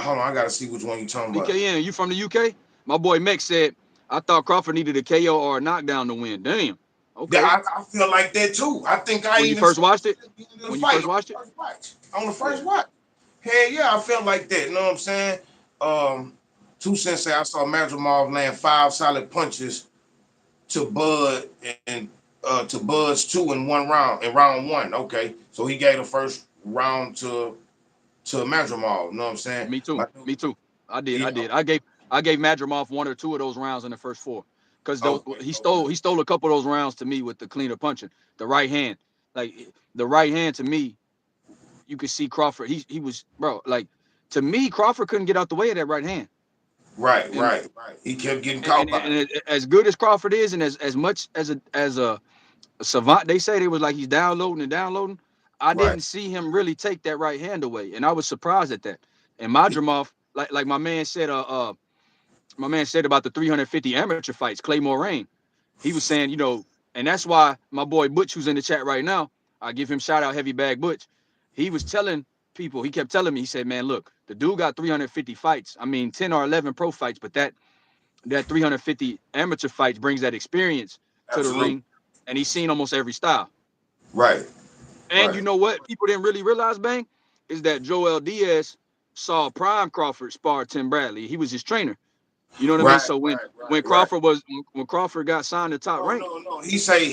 hold on. I gotta see which one you talking about. BKN, you from the UK? My boy Mex said, I thought Crawford needed a KO or a knockdown to win. Damn. Yeah, Okay. I feel like that too. I think I When you even first said watched it? that at the end of the When you fight first on the watched it? first watch. On the Yeah. first watch. Hell yeah, I felt like that. You know what I'm saying? Um, Two Sensei, I saw Madrimov land 5 solid punches to Bud and to Bud's two in 1 round in round one. Okay, so he gave the first round to Madrimov. You know what I'm saying? Me too. My dude, Me too. I did. I yeah. did. I gave Madrimov one or two of those rounds in the first four. Because Okay. he Okay. stole a couple of those rounds to me with the cleaner punching. The right hand. Like the right hand to me, you could see Crawford. He was, bro, like to me, Crawford couldn't get out the way of that right hand. Right. And Right. Right. He kept getting and, caught by and, it. as good as Crawford is, and as much as a savant, they say they was like he's downloading and downloading. I Right. didn't see him really take that right hand away, and I was surprised at that. And He, Madrimov, like my man said about the 350 amateur fights, Claymore Rain. He was saying, and that's why my boy Butch, who's in the chat right now, I give him shout out, Heavy Bag Butch. He was telling people, he kept telling me, he said, man, look, the dude got 350 fights. I mean, 10 or 11 pro fights, but that 350 amateur fights brings that experience to the absolutely. ring, and he's seen almost every style. Right. And you Right. know what? People didn't really realize, Bang, is that Joel Diaz saw Prime Crawford spar Tim Bradley. He was his trainer. You know what I mean? Right. So when Right. when Right. Right. Crawford was when Crawford got signed to Top No. Rank, No. No. He say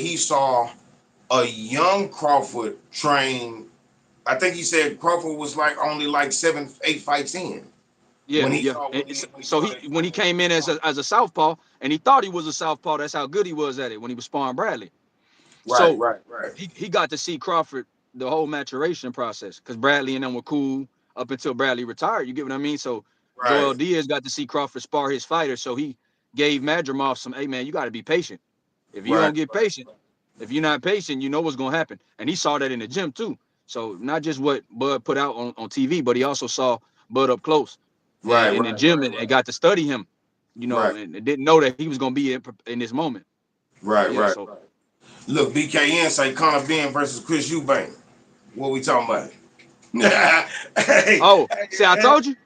he saw a young Crawford train. I think he said Crawford was like only like 7, 8 fights in yeah, when he yeah. saw And when he when he so saw he that when he training. came in as a southpaw, and he thought he was a southpaw. That's how good he was at it when he was sparring Bradley. Right. So Right. Right. he got to see Crawford. the whole maturation process because Bradley and them were cool up until Bradley retired. You get what I mean? So Joel Right. Diaz got to see Crawford spar his fighter, so he gave Madrimov some. Hey man, you got to be patient. If you Right. don't get patient, if you're not patient, you know what's gonna happen. And he saw that in the gym too. So not just what Bud put out on TV, but he also saw Bud up close Right. in the Right. gym and got to study him, Right. and didn't know that he was gonna be in this moment. Right. Yeah, Right. so Look, BKN say Conor Ben versus Chris Eubank. What we talking about? hey, oh, hey, see, I hey, told you.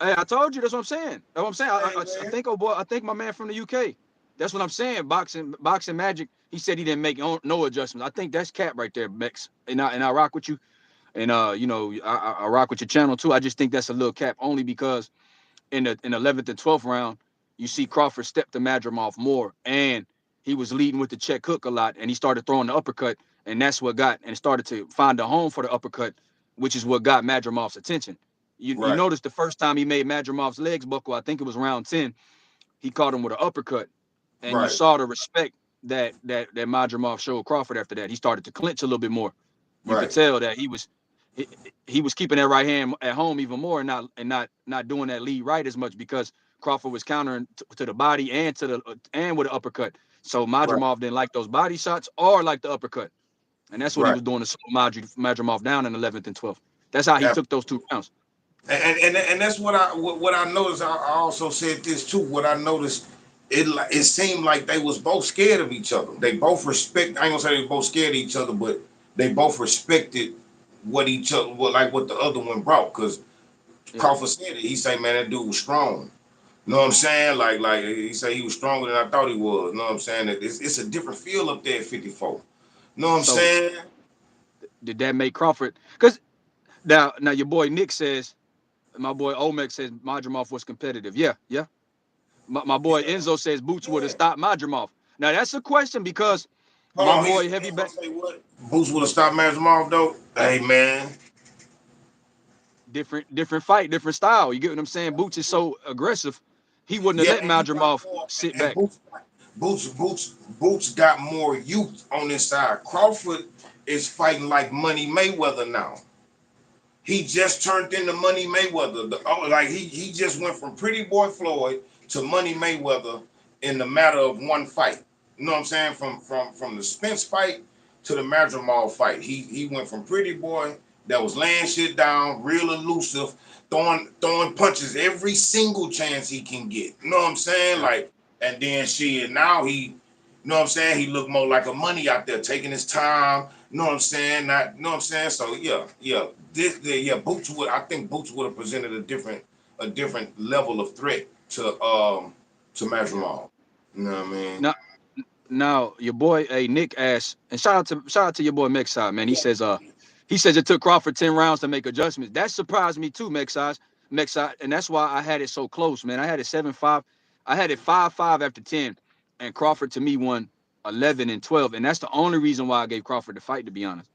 Hey, I told you. That's what I'm saying. That's what I'm saying. hey, I man. think, oh boy, I think my man from the UK. That's what I'm saying. Boxing Magic. He said he didn't make no adjustments. I think that's cap right there, Bex. And I rock with you. And I rock with your channel too. I just think that's a little cap only because in the 11th and 12th round, you see Crawford step to Madrimov more, and he was leading with the check hook a lot, and he started throwing the uppercut, and that's what got and started to find a home for the uppercut, which is what got Madrimov's attention. You Right. notice the first time he made Madrimov's legs buckle, I think it was round 10, he caught him with an uppercut, and you Right. saw the respect that Madrimov showed Crawford after that. He started to clinch a little bit more. You could Right. tell that he, he was keeping that right hand at home even more, and not doing that lead right as much because Crawford was countering to the body and to the and with an uppercut. So Right. Madrimov didn't like those body shots or like the uppercut, and that's what he Right. was doing to slow Madrimov down in 11th and 12th. That's how he Ab- took those 2 rounds. and that's what I noticed. I also said this too. What I noticed, it seemed like they was both scared of each other. They both respect. I ain't gonna say they both scared of each other, but they both respected what the other one brought. Cause Yeah. Crawford said it. He say, man, that dude was strong. You know what I'm saying? Like he said, he was stronger than I thought he was. You know what I'm saying? It's a different feel up there at 54. You know what I'm So saying? did that make Crawford? Because now your boy Nick says, my boy Omek says Madrimov was competitive. Yeah, yeah. My boy Yeah, Enzo says Boots would have yeah. stopped Madrimov. Now that's a question because Hold my on, boy he's Heavy gonna Back say what? Boots would have stopped Mazamov though. Hey man, different fight, different style. You get what I'm saying? Boots is so aggressive, he wouldn't have yeah, let and he got Madrimov more, sit and back. Boots got more youth on his side. Crawford is fighting like Money Mayweather now. He just turned into Money Mayweather. Like he just went from Pretty Boy Floyd to Money Mayweather in the matter of one fight. You know what I'm saying? From the Spence fight to the Madrimal fight. He went from Pretty Boy that was laying shit down, real elusive, throwing punches every single chance he can get. You know what I'm saying? Yeah. Like, and then shit, now he, you know what I'm saying? He looked more like a money out there, taking his time. You know what I'm saying? Not, you know what I'm saying? So yeah, yeah. Boots would. I think Boots would have presented a different level of threat to Yeah. Masvidal. You know what I mean? Now, now your boy Nick asked, and shout out to your boy Mexide, man. He says it took Crawford 10 rounds to make adjustments. That surprised me too, Mexide, and that's why I had it so close, man. I had it 7-5. I had it 5-5 after 10, and Crawford to me won 11 and 12, and that's the only reason why I gave Crawford the fight, to be honest.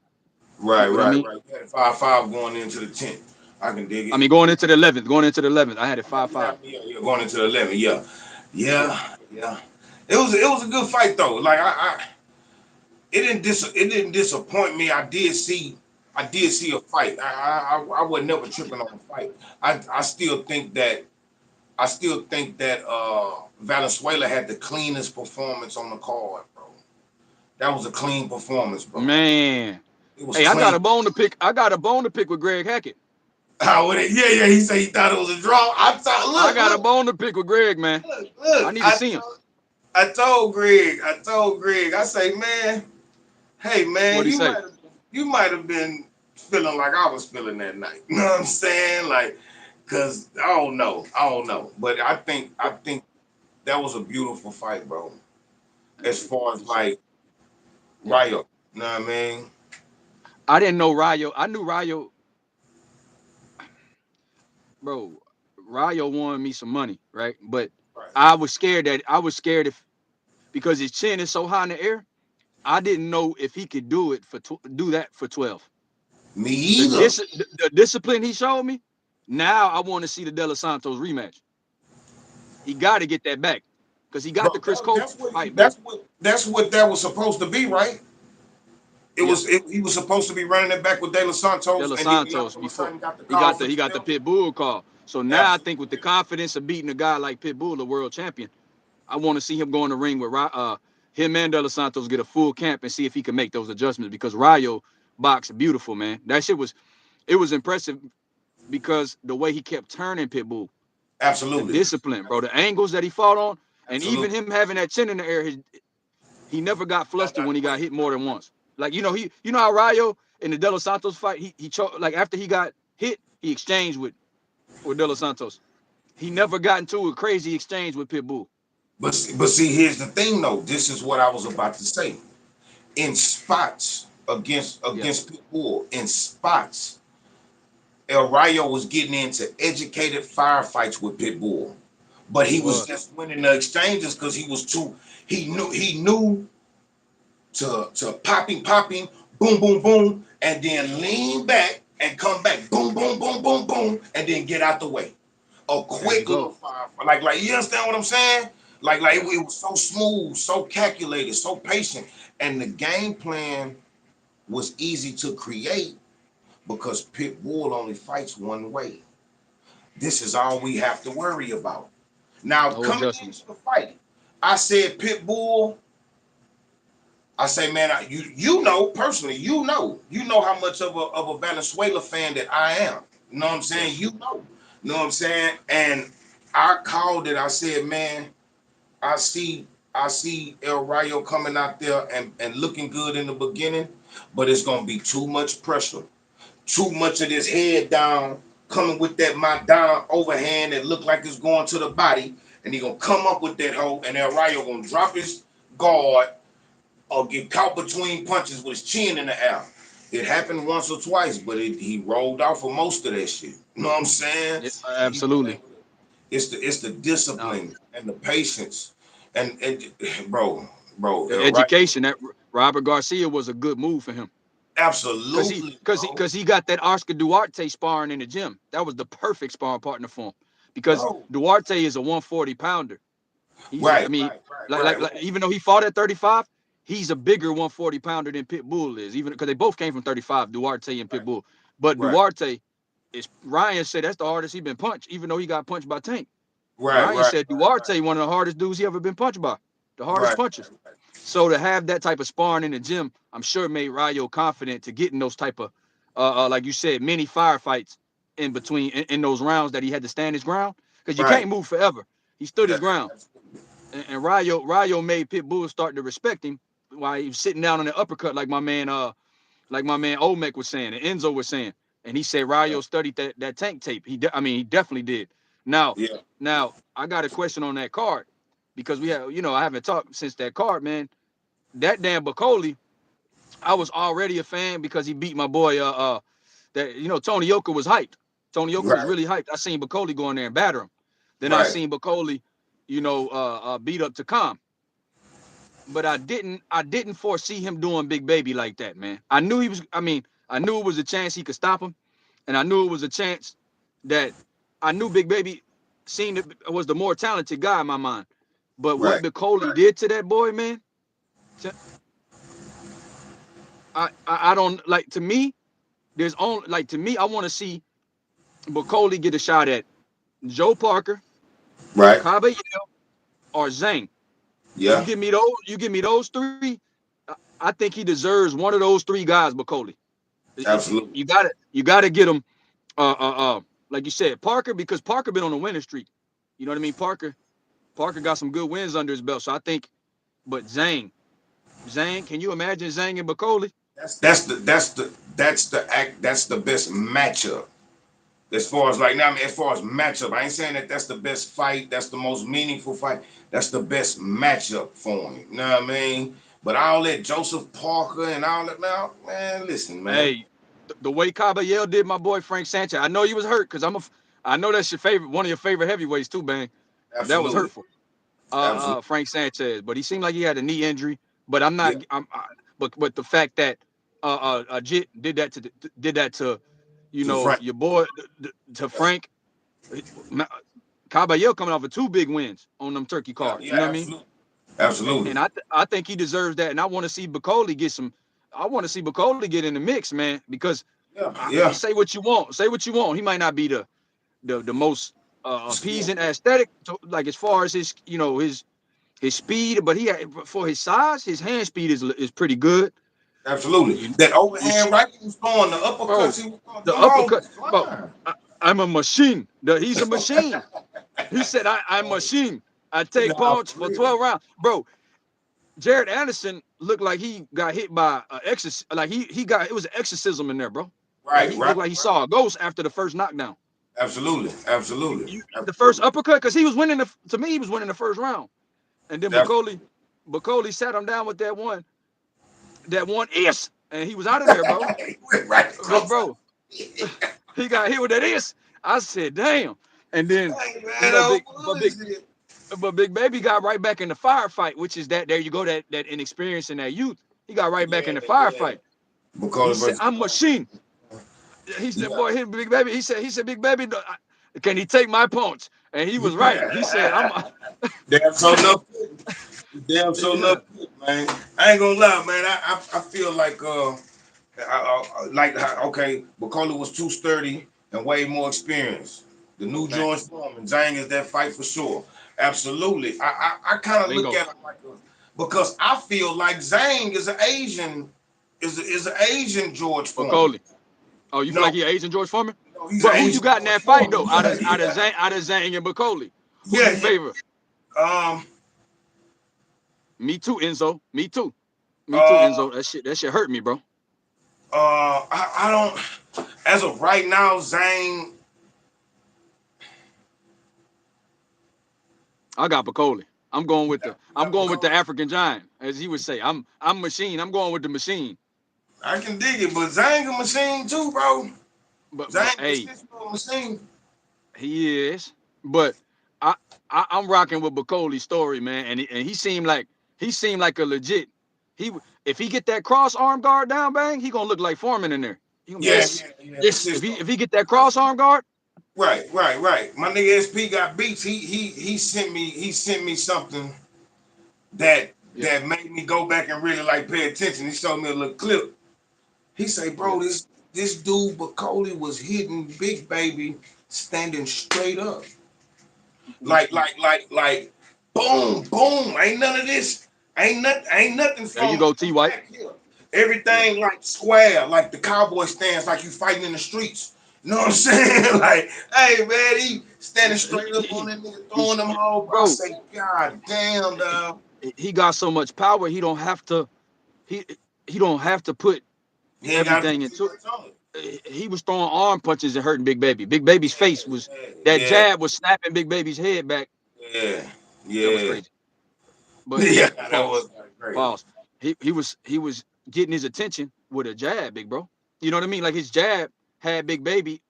You Right, get what I right, mean? right. You had a 5-5 going into the 10th. I can dig I it. mean, going into the 11th, I had it 5-5. Yeah, going into the 11. Yeah, Yeah. yeah, yeah. It was a good fight though. Like it didn't disappoint me. I did see a fight. I was never tripping on a fight. I still think that Valenzuela had the cleanest performance on the card, bro. That was a clean performance, bro. Man. It was Hey, I got clean. a bone to pick. I got a bone to pick with Greg Hackett. Yeah, yeah. He said he thought it was a draw. I thought, I look, got a look, bone to pick with Greg, man. I look. need to I see him. told, I told Greg. I say, man, hey, man, What'd he say? you might have been feeling like I was feeling that night. You know what I'm saying? Like, cause I don't know. But I think that was a beautiful fight, bro. As far as like Yeah. Ryo, you know what I mean? I didn't know Rayo. I knew Rayo, bro. Rayo won me some money, right? But Right. I was scared if because his chin is so high in the air. I didn't know if he could do that for 12. Me The either. dis the discipline he showed me. Now I want to see the De Los Santos rematch. He got to get that back because he got the Bro, Chris Cole that's what fight back. that's what that was supposed to be, right? Yep. He was supposed to be running it back with De Los De Santos, Los and then he all Santos of a before sudden got the call for he got the Canelo. Pit Bull call. So now I think Absolutely, with the confidence of beating a guy like Pit Bull, the world champion, I want to see him go in the ring with him and De Los Santos get a full camp and see if he can make those adjustments because Rayo boxed beautiful, man. That shit was it was impressive because the way he kept turning Pit Bull, the absolutely, discipline, bro, the angles that he fought on, and even absolutely. him having that chin in the air, he never got Got flustered out when of he the got way. hit more than once. Like you know how Rayo in the De Los Santos fight, he choked like after he got hit, he exchanged with De Los Santos. He never got into a crazy exchange with Pitbull. But see, here's the thing though. This is what I was about to say. In spots Yeah, against Pitbull, in spots, El Rayo was getting into educated firefights with Pitbull, but he he was was. just winning the exchanges because he was too. He knew to popping, boom, boom, boom, and then lean back and come back, boom, boom, boom, boom, boom, and then get out the way. A There you quick little go. fire, like you understand what I'm saying? Yeah. It was so smooth, so calculated, so patient, and the game plan was easy to create because Pitbull only fights one way. This is all we have to worry about. Now No coming adjustments. into the fight, I said Pitbull. I say, man, you know personally, you know how much of a Venezuela fan that I am. You know what I'm saying? Yes. You know what I'm saying? And I called it. I said, man, I see I see El Rayo coming out there and looking good in the beginning, but it's gonna be too much pressure, too much of this head down, coming with that Madonna overhand that look like it's going to the body, and he gonna come up with that hoe, and El Rayo gonna drop his guard or get caught between punches with his chin in the air. It happened once or twice, but he rolled off for most of that shit. You know what I'm saying? Yeah, He was absolutely. able to, it's the Now, discipline and the patience and bro, the right? education that Robert Garcia was a good move for him Absolutely, bro, because he got that Oscar Duarte sparring in the gym. That was the perfect sparring partner for him because bro. Duarte is a 140 pounder. I Right, mean, right, right, right, like right, even though he fought at 35, he's a bigger 140 pounder than Pitbull is. Even because they both came from 35, Duarte and Pitbull. But right, Duarte is Ryan said that's the hardest he been punched, even though he got punched by Tank. right, Ryan right, said Duarte one of the hardest dudes he ever been punched by, the hardest right, punches. So to have that type of sparring in the gym, I'm sure made Rayo confident to get in those type of, like you said, mini firefights in between in those rounds that he had to stand his ground because you right. can't move forever. He stood his That, ground, and Rayo made Pitbull start to respect him while he was sitting down on the uppercut like my man Olmec was saying and Enzo was saying, and he said yeah, Rayo studied that Tank tape. I mean, he definitely did. Now, yeah, now I got a question on that card because we have, I haven't talked since that card, man. That damn Bacoli, I was already a fan because he beat my boy. That Tony Yoka was hyped. Tony Yoka was right, really hyped. I seen Bacoli go in there and batter him. Then I right, seen Bacoli, beat up Takam, but I didn't foresee him doing Big Baby like that, man. I knew he was. I mean, I knew it was a chance he could stop him, and I knew it was a chance that I knew Big Baby seemed was the more talented guy in my mind. But what right. Bicoli did to that boy, man, to, I don't like. To me, there's only like to me, I want to see Bicoli get a shot at Joe Parker, Right. Caballero, or Zhang. Yeah. You give me those three. I think he deserves one of those three guys, Bacoli. Absolutely. You gotta get him. Like you said, Parker because Parker been on a winning streak. You know what I mean? Parker got some good wins under his belt. So I think, but Zhang, can you imagine Zhang and Bacoli? That's the best matchup. As far as like now, I mean, as far as matchup, I ain't saying that that's the best fight. That's the most meaningful fight. That's the best matchup for him. You know what I mean? But all that Joseph Parker and all that, man, listen, man. Hey, the way Caballero did my boy Frank Sanchez. I know he was hurt because I know that's your favorite, one of your favorite heavyweights too, bang. That was Absolutely, hurtful. absolutely. Frank Sanchez, but he seemed like he had a knee injury. But I'm not. Yeah, But the fact that Jit did that to to Frank. your boy to Frank Caballero coming off of two big wins on them turkey Yeah, cards. You yeah, know what I mean? absolutely, absolutely. And I think he deserves that. And I want to see Bacoli get some I want to see Bacoli get in the mix, man, because Yeah, yeah. say what you want, say what you want. He might not be the most Skill. appeasing aesthetic, like as far as his his speed, but for his size, his hand speed is pretty good. Absolutely. You That you overhand see, right he was throwing, the bro, uppercuts he was throwing, the them hoes uppercut, was bro. flying. I'm a machine. He's a machine. He said, I'm a machine. I take Nah, punch for for real. 12 rounds. Bro, Jared Anderson looked like he got hit by an exorcism. Like he got, it was an exorcism in there, bro. Like Right, he right, looked like he right. saw a ghost after the first knockdown. Absolutely, absolutely, The first absolutely. uppercut, because he was winning to me, he was winning the first round. And then Definitely. Bacoli sat him down with that one is, and he was out of there, bro. He went right But across. bro, he got hit with that is. I said, damn. And then, Hey you man, know, no bullshit. Big Baby got right back in the firefight, which is that there you go, that inexperience and that youth. He got right back Yeah, in the yeah. firefight. He Because said, versus I'm machine. He said, yeah. boy, hit Big Baby. He said, Big Baby, can he take my punch? And he was right. He said, I'm Damn so enough. Damn so yeah, enough, man. I ain't gonna lie, man. I feel like okay, Bacoli was too sturdy and way more experienced. The new okay. George Foreman, Zhang is that fight for sure. Absolutely. I kind of look Bingo. at it like because I feel like Zhang is an Asian, is an Asian George Foreman. Bacoli. Oh, you feel No, like he Asian George Foreman? no, he's an But who you Asian got in George that fight Foreman. though? Yeah, yeah, Out of Zhang and Bacoli? Who yeah, you yeah. favor? Um, Me too, Enzo. Me too. Me too, uh, Enzo. That shit hurt me, bro. I don't. As of right now, Zhang. I got Bacoli. You I'm got going with the Bacoli. African giant, as he would say. I'm machine. I'm going with the machine. I can dig it, but Zhang a machine too, bro. But Zhang hey, is a machine. he is. But I, I'm rocking with Bacoli's story, man. And he seemed like a legit. He if he get that cross arm guard down, bang, he gonna look like Foreman in there. He gonna be Yeah, this, yeah, yeah. That's this. his stuff. If he get that cross arm guard, Right, right, right. My nigga SP got beats. He sent me something that yeah, that made me go back and really like pay attention. He showed me a little clip. He say, yeah. bro, this dude Bacoli was hitting Big Baby standing straight up. Boom, boom. Ain't none of this. Ain't nothing There you from go, T White. back here. Yeah, Everything like square, like the cowboy stands, like you fighting in the streets. You know what I'm saying? Like, hey man, he standing straight up on that nigga, throwing them hoes. I bro. say, God damn, dog. He got so much power. He he don't have to put He ain't got to everything put too into much on it. it. He was throwing arm punches and hurting Big Baby. Big Baby's face was that Yeah, jab was snapping Big Baby's head back. yeah, That was yeah, crazy. But yeah. That pause, was crazy. pause. He was getting his attention with a jab, big bro. You know what I mean? Like his jab had Big Baby.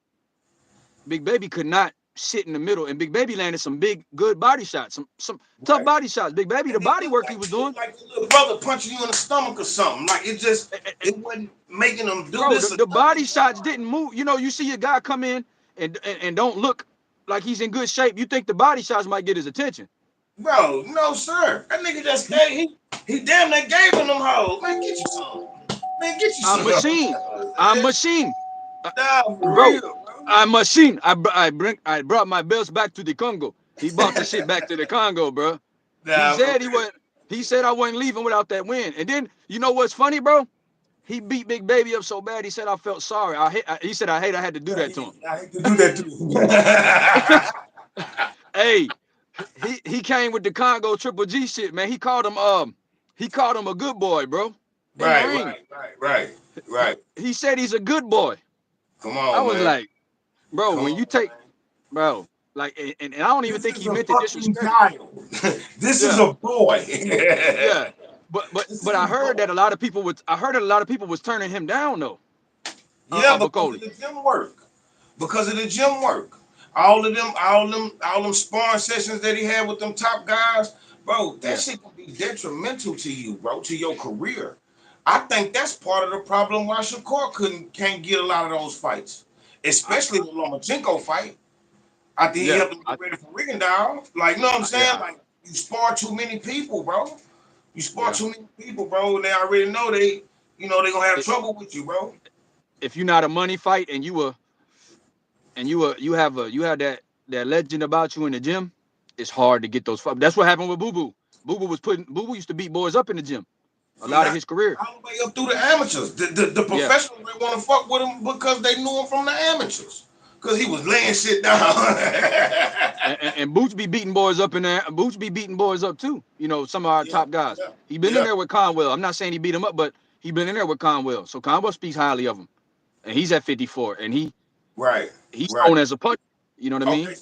Big Baby could not sit in the middle, and Big Baby landed some big, good body shots, some tough Right. body shots. Big Baby, the And it body looked work he like was it looked doing, like a little brother punching you in the stomach or something. Like it wasn't making them do bro. this or The body nothing. shots didn't move. You know, you see a guy come in and don't look like he's in good shape. You think the body shots might get his attention. Bro, no sir. That nigga just He, gave he damn near gave him them hoes. Man, get you some. Man, get you I'm some. machine. I'm machine. Nah, for Bro, real, bro. I'm machine. I brought my belts back to the Congo. He brought the shit back to the Congo, bro. He Nah, for said he real. wasn't. He said I wasn't leaving without that win. And then you know what's funny, bro? He beat Big Baby up so bad. He said I felt sorry. He said I hate I had to do Yeah, that to I hate to do that to him. you. Hey, he came with the Congo Triple G shit, man. He called him a good boy, bro. In the Right, ring, right, right, right, right. he said he's a good boy. Come I on, was man. like, bro, Come when you on, take, man. bro, like, and I don't even This think is he a meant to fucking disrespect. child. This is Yeah, a boy. yeah. But but This but is a I heard boy. that a lot of people was I heard that a lot of people was turning him down though. Yeah, because of Bacoli. the gym work. Because of the gym work. All them sparring sessions that he had with them top guys, bro, that Yeah. shit can be detrimental to you, bro, to your career. I think that's part of the problem why Shakur can't get a lot of those fights, I, especially the Lomachenko fight. I think he yeah. helped him get ready for Rigondeaux. Like, you know what I'm saying? Yeah. Like, you spar too many people, bro. You spar Yeah. too many people, bro, and they already know You know they're gonna have It, trouble with you, bro. if you're not a money fight and you have that legend about you in the gym, it's hard to get those fights. That's what happened with Boo Boo. Boo Boo used to beat boys up in the gym a lot of Not his career. all the way up through the amateurs. The Yeah. professionals they want to fuck with him because they knew him from the amateurs. Cause he was laying shit down. And Boots be beating boys up in there. Boots be beating boys up too. You know, some of our Yeah, top guys. yeah, He been in yeah. there with Conwell. I'm not saying he beat him up, but he been in there with Conwell. So Conwell speaks highly of him. And he's at 54. And Right, he's right. known as a puncher. You know what I Okay, mean?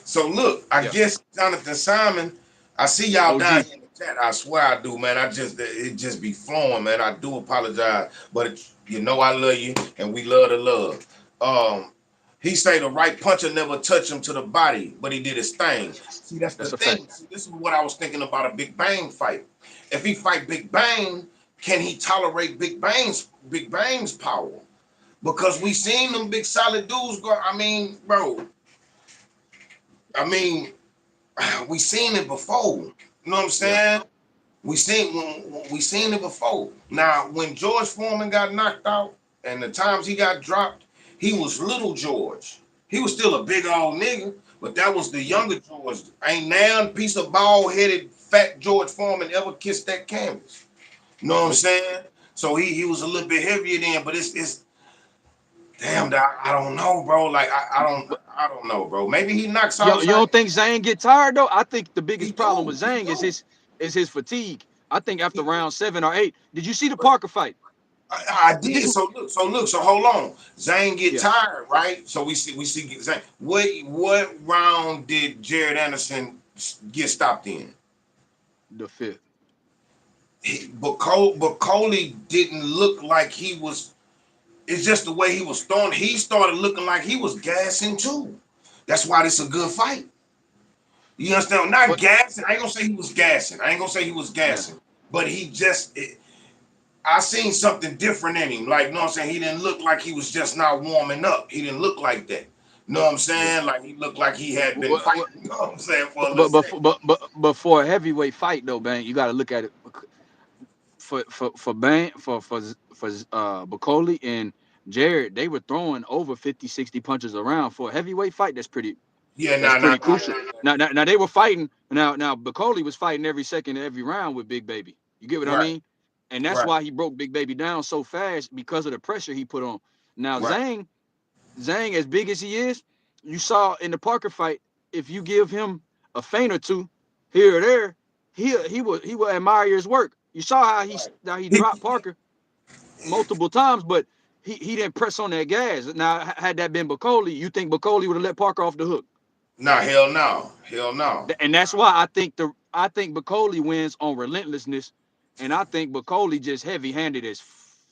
so look. I Yeah. guess Jonathan Simon. I see y'all down OG. here in the chat. I swear I do, man. It just be flowing, man. I do apologize, but you know I love you, and we love to love. He say the right puncher never touched him to the body, but he did his thing. See, that's the That's a fact. thing. See, this is what I was thinking about a Big Bang fight. If he fight Big Bang, can he tolerate Big Bang's power? Because we seen them big solid dudes go. I mean, bro. I mean, we seen it before. You know what I'm Yeah. saying? We seen it before. Now, when George Foreman got knocked out and the times he got dropped, he was little George. He was still a big old nigga, but that was the Yeah. younger George. Ain't now piece of bald headed fat George Foreman ever kissed that canvas. You know what I'm Nope. saying? So he was a little bit heavier then, but it's damn. I don't know, bro. Like But I don't know, bro. Maybe he knocks out you Zane. don't think Zane get tired though? I think the He biggest problem do, with he Zane do, is his fatigue. I think after he do. round 7 or 8, did you see the But Parker fight? I This did. So hold on. Zane get yeah, tired, right? So we see Zane. What round did Jared Anderson get stopped in? the fifth. But Coley didn't look like he was. It's just the way he was throwing. He started looking like he was gassing too. That's why this a good fight. You understand? Not But gassing. I ain't gonna say he was gassing. I ain't gonna say he was yeah, gassing. But he just. I seen something different in him. Like, you know what I'm saying? He didn't look like he was just not warming up. He didn't look like that. You know what I'm yeah. saying? Like he looked like he had been What, fighting. You know what I'm saying? For a little but second. for a heavyweight fight though, Bang, you got to look at it for Bang for Bacoli and Jared. They were throwing over 50, 60 punches around for a heavyweight fight. Yeah, That's nah, nah, pretty nah, crucial. nah. Now they were fighting. Now Bacoli was fighting every second of every round with Big Baby. You get what I Right, mean? And that's right, why he broke Big Baby down so fast because of the pressure he put on. Now right. Zhang, as big as he is, you saw in the Parker fight, if you give him a feint or two here or there, he will admire his work. You saw how he He, dropped Parker multiple times, but he didn't press on that gas. Now, had that been Bacoli, you think Bacoli would have let Parker off the hook? nah, hell no, hell no. And that's why I think Bacoli wins on relentlessness, and I think Bacoli just heavy handed as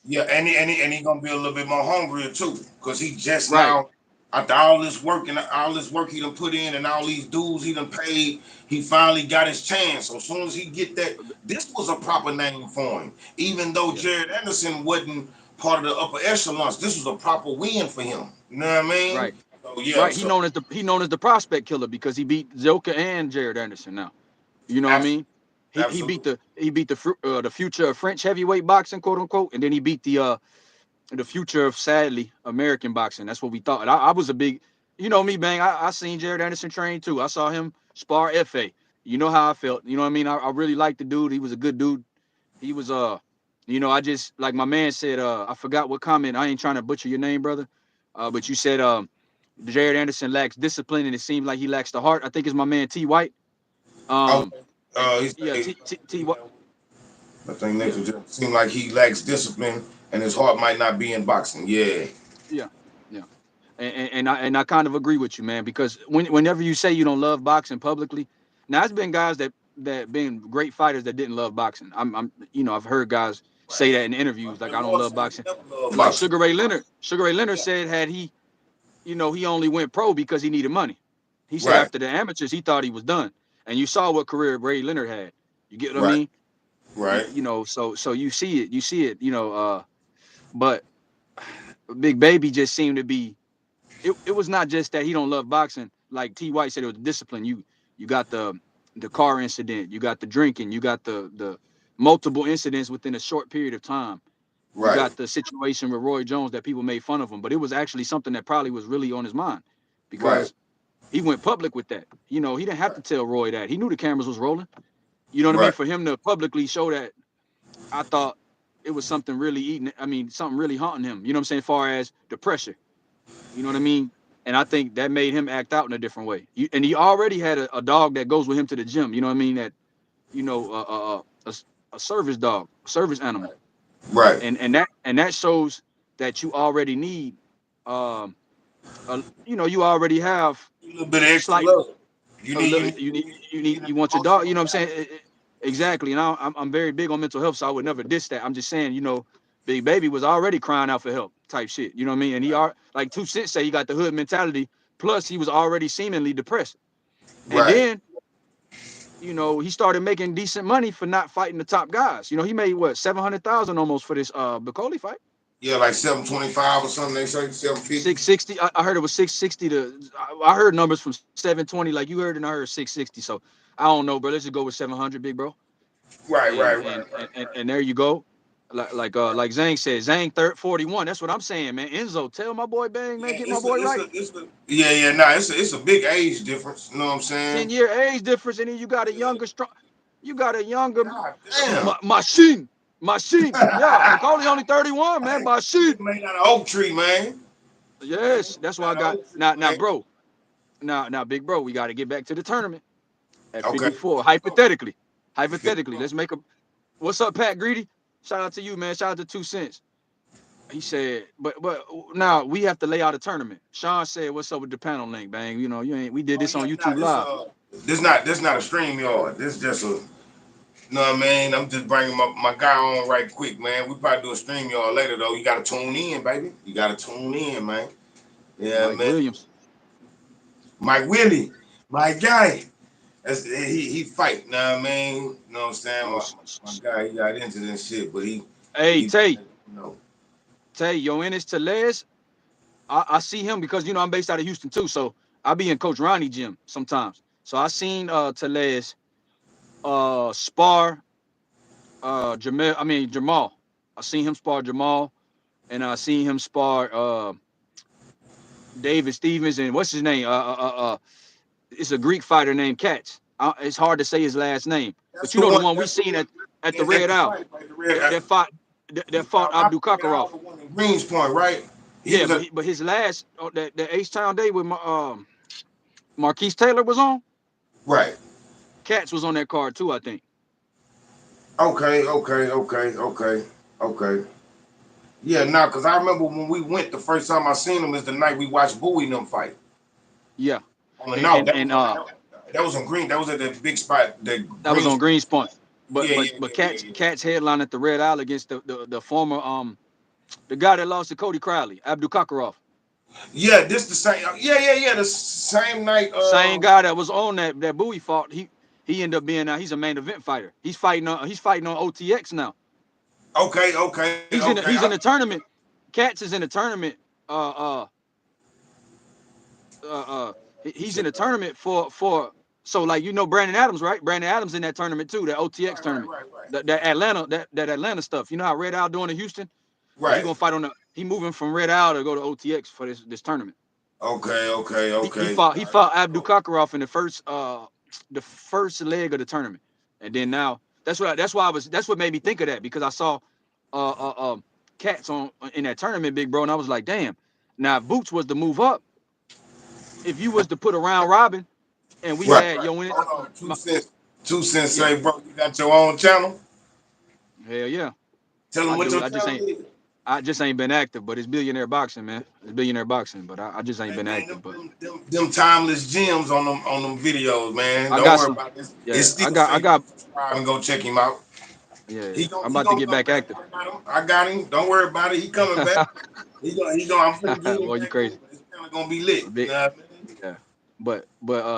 Yeah, and he gonna be a little bit more hungrier too, cause he just right. now after all this work and all this work he done put in and all these dues he done paid, he finally got his chance. So as soon as he get that, this was a proper name for him. Even though Yeah, Jared Anderson wasn't part of the upper echelons, this was a proper win for him. You know what I mean? right, So yeah, right. so He known as the prospect killer because he beat Zoka and Jared Anderson. Now, you know what I absolutely, mean? absolutely. He beat the future of French heavyweight boxing, quote unquote, and then he beat the future of sadly American boxing. That's what we thought. I was a big, you know me, Bang. I seen Jared Anderson train too. I saw him spar FA. You know how I felt. You know what I mean? I really liked the dude. He was a good dude. He was I just like my man said. I forgot what comment. I ain't trying to butcher your name, brother. But you said Jared Anderson lacks discipline, and it seems like he lacks the heart. I think it's my man T White. Okay. And He yeah, say T White. I think Yeah, next would just seem like he lacks discipline and his heart might not be in boxing. Yeah. yeah, yeah. And I kind of agree with you, man, because whenever you say you don't love boxing publicly, now it's been guys that been great fighters that didn't love boxing. I've heard guys say Man, that in interviews, like Andre I don't Ward love said he boxing. never loved Like boxing. Sugar Ray Leonard Yeah. said had he only went pro because he needed money. He said Right. after the amateurs he thought he was done, and you saw what career Ray Leonard had. You get what I Right. mean? Right. So you see it. But Big Baby just seemed to be it was not just that he don't love boxing. Like T. White said, it was discipline. You got the car incident, you got the drinking, you got the multiple incidents within a short period of time. You Right. got the situation with Roy Jones that people made fun of him, but it was actually something that probably was really on his mind Right. because he went public with that. You know, he didn't have to tell Roy that. He knew the cameras was rolling. You know what I mean? Right. For him to publicly show that, I thought it was something really eating. I mean, something really haunting him. You know what I'm saying? As far as the pressure, you know what I mean? And I think that made him act out in a different way. And he already had a dog that goes with him to the gym. You know what I mean? That you know, a service dog, a service animal, Right. and that shows that you already need, um, you know, you already have A little bit of extra slight love. a little, You need you want your dog. You know what I'm saying? Exactly. And I'm very big on mental health, so I would never diss that. I'm just saying, you know, Big Baby was already crying out for help, type shit. You know what I mean? And he are like 2 Cent say he got the hood mentality. Plus, he was already seemingly depressed. And Right. then, you know, he started making decent money for not fighting the top guys. You know, he made what 700,000 almost for this Bacoli fight. Yeah, like 725 or something. They say 750. 660. I heard it was 660 to. I heard numbers from 720, like you heard, and I heard 660. So I don't know, bro. Let's just go with 700, big bro. Right. and Right. and Right. Right. and, Right. and there you go. Like Zang said, Zang 41. That's what I'm saying, man. Enzo, tell my boy Bang, man, Yeah, get my boy right. yeah, yeah, nah, it's a big age difference. You know what I'm saying? 10-year age difference, and then you got a Yeah. younger strong, you got a younger God damn. machine. Yeah, Macaulay only 31, man. Machine. Nigga made out of oak tree, man. Nigga Yes, that's made why I out of got oak tree, now, man. bro. Now, big bro, we got to get back to the tournament at Okay. 54. Fifty Hypothetically, four. let's make a. What's up, Pat Greedy? Shout out to you, man. Shout out to 2 Cents. He said, but now we have to lay out a tournament. Sean said, "What's up with the panel link, bang? You know, you ain't. We did Oh this yeah, on nah, YouTube Live. this not a stream yard. This just a, you know what I mean? I'm just bringing my guy on right quick, man. We probably do a stream yard later though. You gotta tune in, baby. You gotta tune in, man. Yeah, Mike man. Williams. Mike Willie, my guy. He fight. Know what I mean? You know what I'm saying? Oh, My guy, he got into this shit, but hey he Tay, you know. Yoenis Telez. I see him because you know I'm based out of Houston too, so I be in Coach Ronnie gym sometimes. So I seen Telez spar Jamal. I seen him spar Jamal, and I seen him spar David Stevens and what's his name? It's a Greek fighter named Katz. It's hard to say his last name, That's but you the know the one. one we That's the seen one. at the At Red the Owl fight, right? The red. that fought Abdul Kakarov. The one in Greens Point, right? He Yeah, was at. but his last that H Town day with my Marquise Taylor was on. Right. Katz was on that card too, I think. Okay. Okay. Okay. Okay. Okay. Yeah, nah, cause I remember when we went the first time I seen him is the night we watched Bowie and them fight. Yeah, On the and no, and, and uh that was on Green. That was at the big spot. The that was Greens. on Greens Point. But Yeah. but Yeah. but Yeah. Yeah. Yeah. Katz headline at the Red Owl against the former the guy that lost to Cody Crowley, Abdul Kakarov. Yeah. This the same. Yeah. Yeah. Yeah. The same night. Same guy that was on that Bowie fought. He ended up being he's a main event fighter. He's fighting on OTX now. Okay. Okay. Okay. He's in the tournament. Katz is in the tournament. Uh uh uh You he's said in the tournament for so like you know Brandon Adams, right? Brandon Adams in that tournament too, that OTX right. Right. tournament. Right. Right. That Atlanta stuff. You know how Red Owl doing in Houston? Well, he Right. gonna fight on he moving from Red Owl to go to OTX for this tournament. Okay. Okay. He Okay. fought All right. Abdul Kakarov in the first leg of the tournament, and then now that's what made me think of that because I saw uh uh um Cats on in that tournament, big bro, and I was like, damn. Now if Boots was to move up, if you was to put a round robin, and we Right. had Right. yo in it, Hold on. my, 2 cents. 2 cents yeah, say, bro, you got your own channel. hell yeah, Tell them I what do. your channel is. I just ain't been active, but it's billionaire boxing, man. It's billionaire boxing, but I just ain't Hey been man, active. But them timeless gems on them videos, man. I Don't got worry some, about this. It yeah, still say I go got, subscribe and go check him out. yeah. I'm He about to gonna get come back back. active. I got him. Don't worry about it. He coming back. I'm finna get him Boy, you back on. crazy. It's kinda gonna be lit. You Big, know what I mean? yeah. But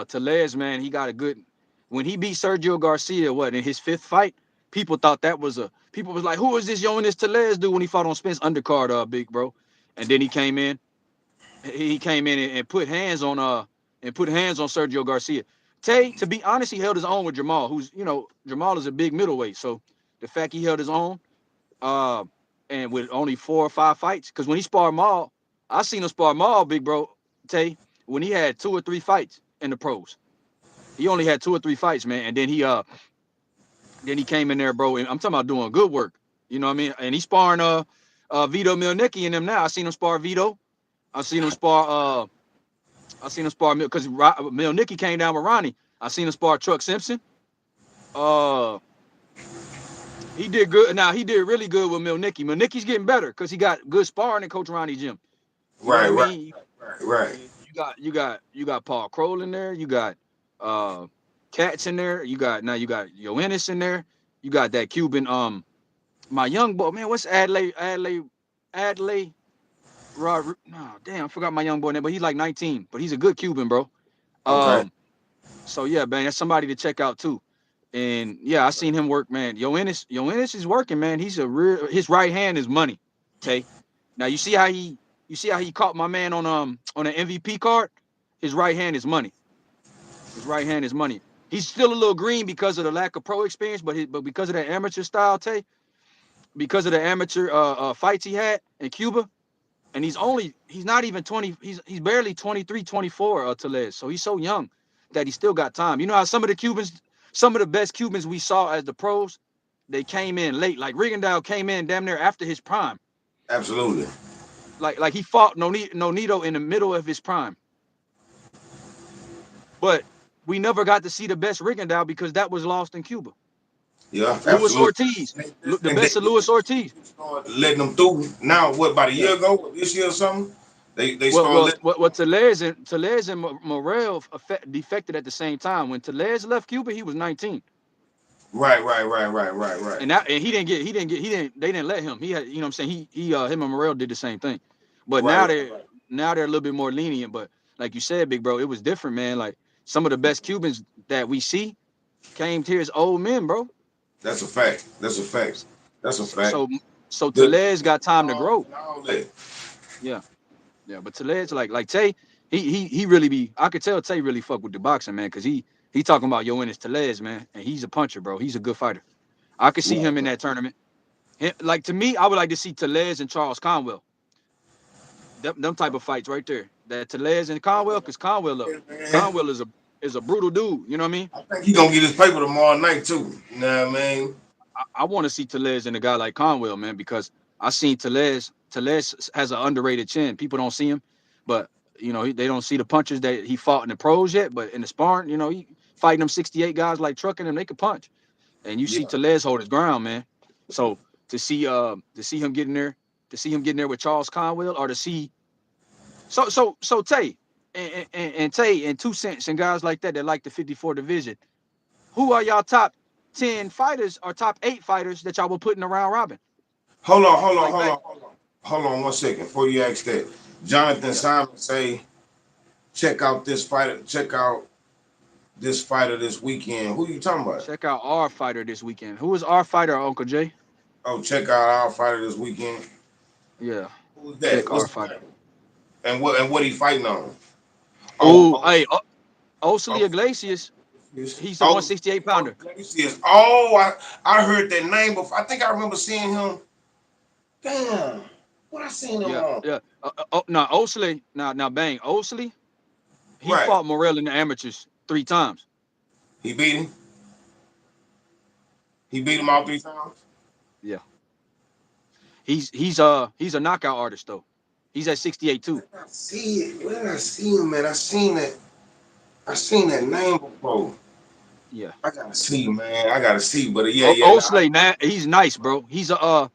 Telez, man, he got a good. When he beat Sergio Garcia, what in his fifth fight, people thought that was a. People was like, who is this Yoenis Telez dude when he fought on Spence undercard, big bro, and then he came in. He came in and put hands on Sergio Garcia. Tay, to be honest, he held his own with Jamal, who's Jamal is a big middleweight. So the fact he held his own, uh, and with only 4 or 5 fights. Because when he sparred Maul, I seen him spar Maul, big bro, Tay, when he had 2 or 3 fights in the pros. He only had 2 or 3 fights, man, and then he came in there, bro. And I'm talking about doing good work. You know what I mean? And he's sparring Vito Milnicki and them now. I seen him spar Vito. I seen him spar I seen him spar because Milnicki came down with Ronnie. I seen him spar Truck Simpson. Uh, he did good. Now he did really good with Milnicki. Milnicki's getting better because he got good sparring in Coach Ronnie gym. You know what Right, I right, mean? right. You got Paul Kroll in there. You got uh Cats in there. You got Yoenis in there. You got that Cuban my young boy, man, what's Adley no, damn, I forgot my young boy name, but he's like 19, but he's a good Cuban, bro. Okay. Um, so yeah, man, that's somebody to check out too. And yeah, I seen him work, man. Yoenis is working, man. He's a real his right hand is money, Tay. Now you see how he caught my man on an MVP card? His right hand is money. His right hand is money. He's still a little green because of the lack of pro experience, but because of that amateur style, Tay, because of the amateur fights he had in Cuba, and he's not even 20, he's barely 23, 24, Tellez. So he's so young that he still got time. You know how some of the best Cubans we saw as the pros, they came in late. Like Rigondeaux came in damn near after his prime. Absolutely. Like he fought Nonito in the middle of his prime. But we never got to see the best Rigondeaux because that was lost in Cuba. Yeah, Luis absolutely. Ortiz, the And best of Luis Ortiz. they started letting them through. Now, what, about a Yeah. year ago, this year or something? They Well, started well, letting. what Tellez and Morel defected at the same time. When Tellez left Cuba, he was 19, Right, right, right, right, right, right. and they didn't let him. He had, you know what I'm saying. Him and Morel did the same thing, but Right, now right. they're a little bit more lenient. But like you said, big bro, it was different, man. Like some of the best Cubans that we see came here as old men, bro. That's a fact. That's a fact. That's a So fact. so, so The Tellez got time to arms grow. and all that. Yeah. Yeah, but Tellez, like Tay, he really be. I could tell Tay really fuck with the boxing, man, because he talking about Yoenis Tellez, man, and he's a puncher, bro. He's a good fighter. I could see Right, him in right. that tournament. Like to me, I would like to see Tellez and Charles Conwell. Them type of fights right there. That Tellez and Conwell, because Yeah, man. Conwell is a brutal dude. You know what I mean? I think he gonna get his paper tomorrow night too. You know what I mean? I want to see Tellez and a guy like Conwell, man, because I seen Tellez. Tellez has an underrated chin. People don't see him, but they don't see the punches that he fought in the pros yet. But in the sparring, he fighting them 68 guys like trucking them, they could punch. And you see Yeah. Tellez hold his ground, man. So to see him getting there, with Charles Conwell, or to see so Tay and Tay and 2 Cents and guys like that like the 54 division. Who are y'all top 10 fighters or top 8 fighters that y'all will put in the round robin? Hold on, hold on, Like hold back, on, hold on. Hold on 1 second before you ask that. Jonathan yeah. Simon say, check out this fighter. Check out this fighter this weekend. Who you talking about? Check out our fighter this weekend. Who is our fighter, Uncle Jay? Oh, check out our fighter this weekend. Yeah. Who's that? Check What's our the fighter. name? And what he fighting on? Oh, Oh, oh, hey, Osily oh, Iglesias. He's the oh, 168 oh, pounder. Iglesias. Oh, I heard that name before. I think I remember seeing him. Damn, what I seen him Yeah, on? yeah. Now Osily, now bang, Osily, he Right. fought Morel in the amateurs 3 times. He beat him. He beat him all 3 times. Yeah. He's a knockout artist though. He's at 68 too. Where did I see it? Where did I see him, man? I seen that. I seen that name before. Yeah. I gotta see, man. I gotta see. But yeah, yeah. Nah, Osley, he's nice, bro. He's a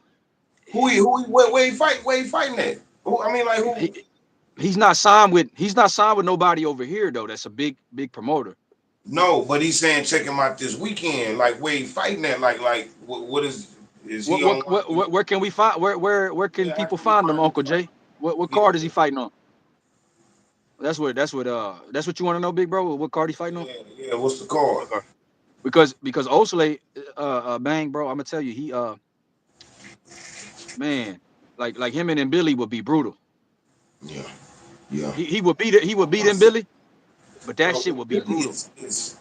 where he fight? Where he fighting at? Who? I mean, like who? he, he's not signed with nobody over here though. That's a big promoter. No, but he's saying check him out this weekend. Like where he fighting at? Like what is he on one? Where can we find where can Yeah, how people can we find him, find this Uncle fight? Jay? What Yeah, card is he fighting on? That's what you want to know, big bro. What card he fighting on? yeah, yeah. What's the card? Okay. Because Osley, bang, bro. I'm gonna tell you, he man, like him and then Billy would be brutal. Yeah, yeah. He would beat him Billy, but that Bro, shit would be Billy brutal. is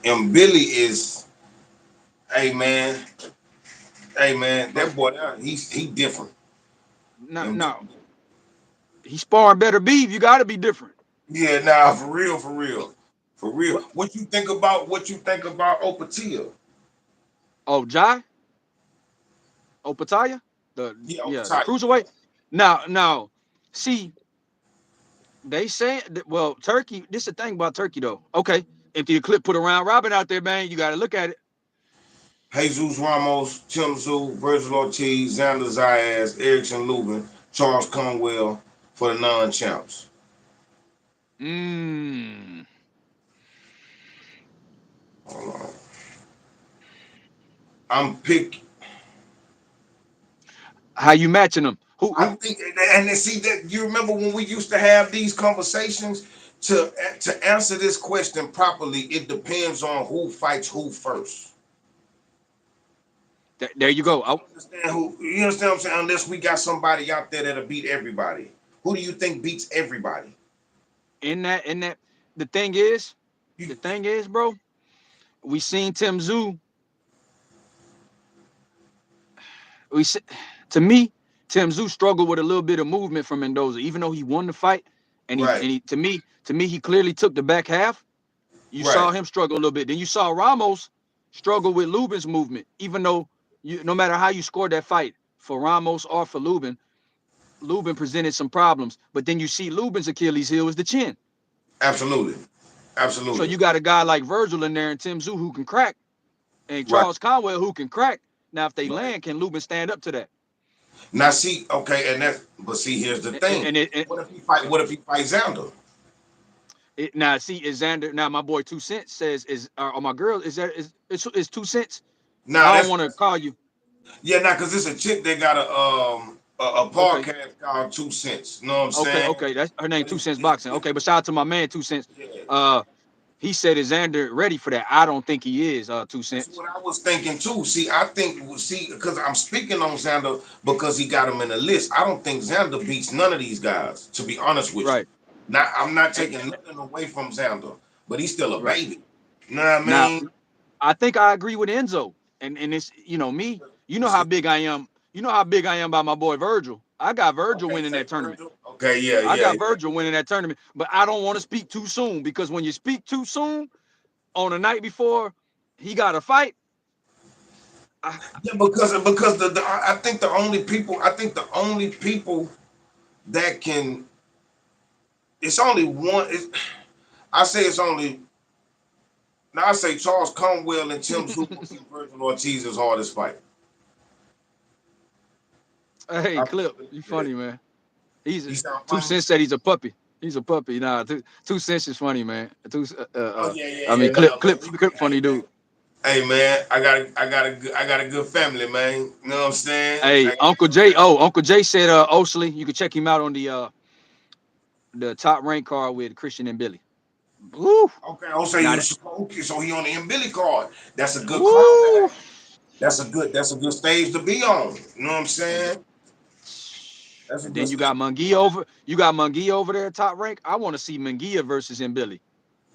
and Billy is. Hey man, Hey man, Go that ahead. boy, he different. Now, Him now different. he's sparring better beef. You got to be different. Yeah, nah, for real, for real, for real. But What you think about Opatia? oh, Jai Opataya, Yeah, the Opatia. cruiserweight. Now, see, they say well, Turkey. This is the thing about Turkey though. Okay, if the clip put a round robin out there, man, you got to look at it. Jesus Ramos, Tim Zoo, Virgil Ortiz, Xander Zayas, Erickson Lubin, Charles Conwell for the non-champs. Mmm. Hold on. I'm pick. How you matching them? I Who? think, and then see that you remember when we used to have these conversations. To answer this question properly, it depends on who fights who first. There you go. Oh, You understand what I'm saying? Unless we got somebody out there that'll beat everybody. Who do you think beats everybody? in that, the thing is, You, bro. We seen Tim Zoo. We se- to me, Tim Zoo struggled with a little bit of movement from Mendoza, even though he won the fight. And he right, and he to me he clearly took the back half. You right, saw him struggle a little bit. Then you saw Ramos struggle with Lubin's movement, even though no matter how you scored that fight for Ramos or for Lubin, Lubin presented some problems. But then you see Lubin's Achilles heel is the chin. absolutely, So absolutely, you got a guy like Virgil in there and Tim Zoo who can crack, and right, Charles Conwell who can crack. Now, if they right. land, can Lubin stand up to that? Now see, okay, but see, here's the thing. And What if he fight? What if he fight Xander? now see is Xander. Now my boy 2 Cents says is or my girl is that is 2 Cents. Now I don't that's want to call you. yeah, now because it's a chick that got a Okay, podcast called 2 Cents. You know what I'm okay, saying? okay. That's her name. But 2 Cents boxing. Okay, but shout out to my man 2 Cents. yeah, Uh, he said is Xander ready for that? I don't think he is. Two that's cents. what I was thinking too. See, I think because I'm speaking on Xander because he got him in the list. I don't think Xander beats none of these guys. To be honest with you, Right. now I'm not And, taking nothing away from Xander, but he's still a right. baby. You know what I Now mean? I think I agree with Enzo. And it's me. You know how See, big I am. You know how big I am by my boy Virgil. I got Virgil okay, winning say that tournament. Virgil. Okay, yeah, I yeah, got yeah. Virgil winning that tournament. But I don't want to speak too soon because when you speak too soon on the night before he got a fight, I, Yeah, because I think the only people that can it's only one. I say it's only now. I say Charles Conwell and Tim Tszyu versus Virgil Ortiz's hardest fight. hey I Clip, believe you that. funny man. He's He sound Two funny. Cents said he's a puppy. He's a puppy. Nah, 2 Cents is funny, man. Oh yeah, yeah, I yeah. mean, Nah, Clip, funny dude. hey man, I got a good family, man. You know what I'm saying? Hey, I got a Uncle good Jay. family. Oh, Uncle Jay said, Osley, you can check him out on the top rank card with Christian and Billy. Woo! Okay, I'll say Now you. that, Okay, so he on the M Billy card. That's a good card to woo! have. That's a good stage to be on. You know what I'm And, saying? That's a and good then you stage got to be Mungia over. You got Mungia over there at top rank. I want to see Mungia versus M Billy.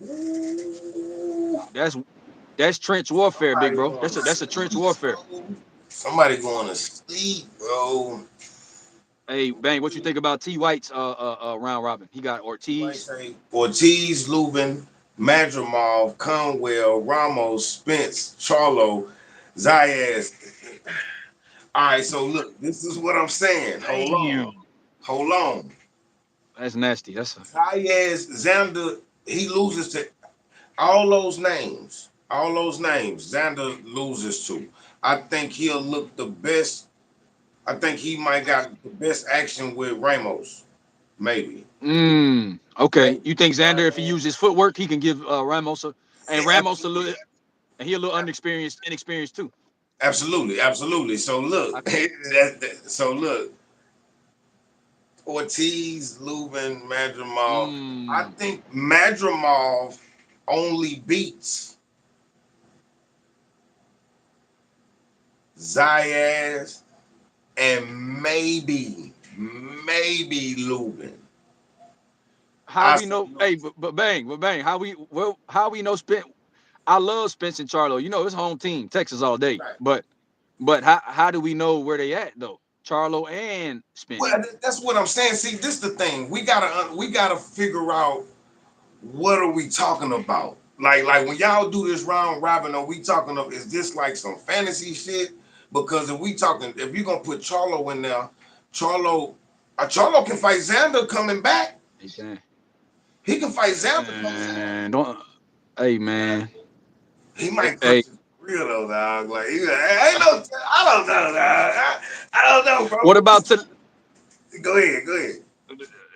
on. Ooh, That's that's trench warfare, big somebody bro. going That's to a trench sleep, warfare. bro. Somebody going to sleep, bro. Hey, bang, what you think about T White's round robin? He got T-White Ortiz. say Ortiz, Lubin, Madrimov, Conwell, Ramos, Spence, Charlo, Zayas. All right, so look, this is what I'm saying. Hold on. Damn. Hold on. That's nasty. That's Zayas, Xander, he loses to all those names. All those names. Xander loses to. I think he'll look the best. I think he might got the best action with Ramos. Maybe. Okay. Maybe. You think You know Xander, what if I he mean? uses footwork, he can give Ramos and Ramos a Absolutely. little, and he a little inexperienced too. Absolutely. Absolutely. So I look, think. so look, Ortiz, Lubin, Madrimov. I Mm, think Madrimov only beats Zayas and maybe Lubin. how I we say know? no. Hey, but bang, how we know Spence? I love Spence and Charlo. You know, his home team, Texas all day. Right. But But how do we know where they at though? Charlo and Spence. Well, that's what I'm saying. See, this is the thing. We gotta figure out what are we talking about. Like when y'all do this round robin, are we talking of is this like some fantasy shit? Because if you're gonna put Charlo in there, Charlo, Charlo can fight Xander coming back. Hey, damn. He can fight Xander coming back. And don't. Hey man. He might Hey, crush his real though, dog. Like he, ain't no, I don't know, dog. I don't know, what bro. about to Go ahead, go ahead.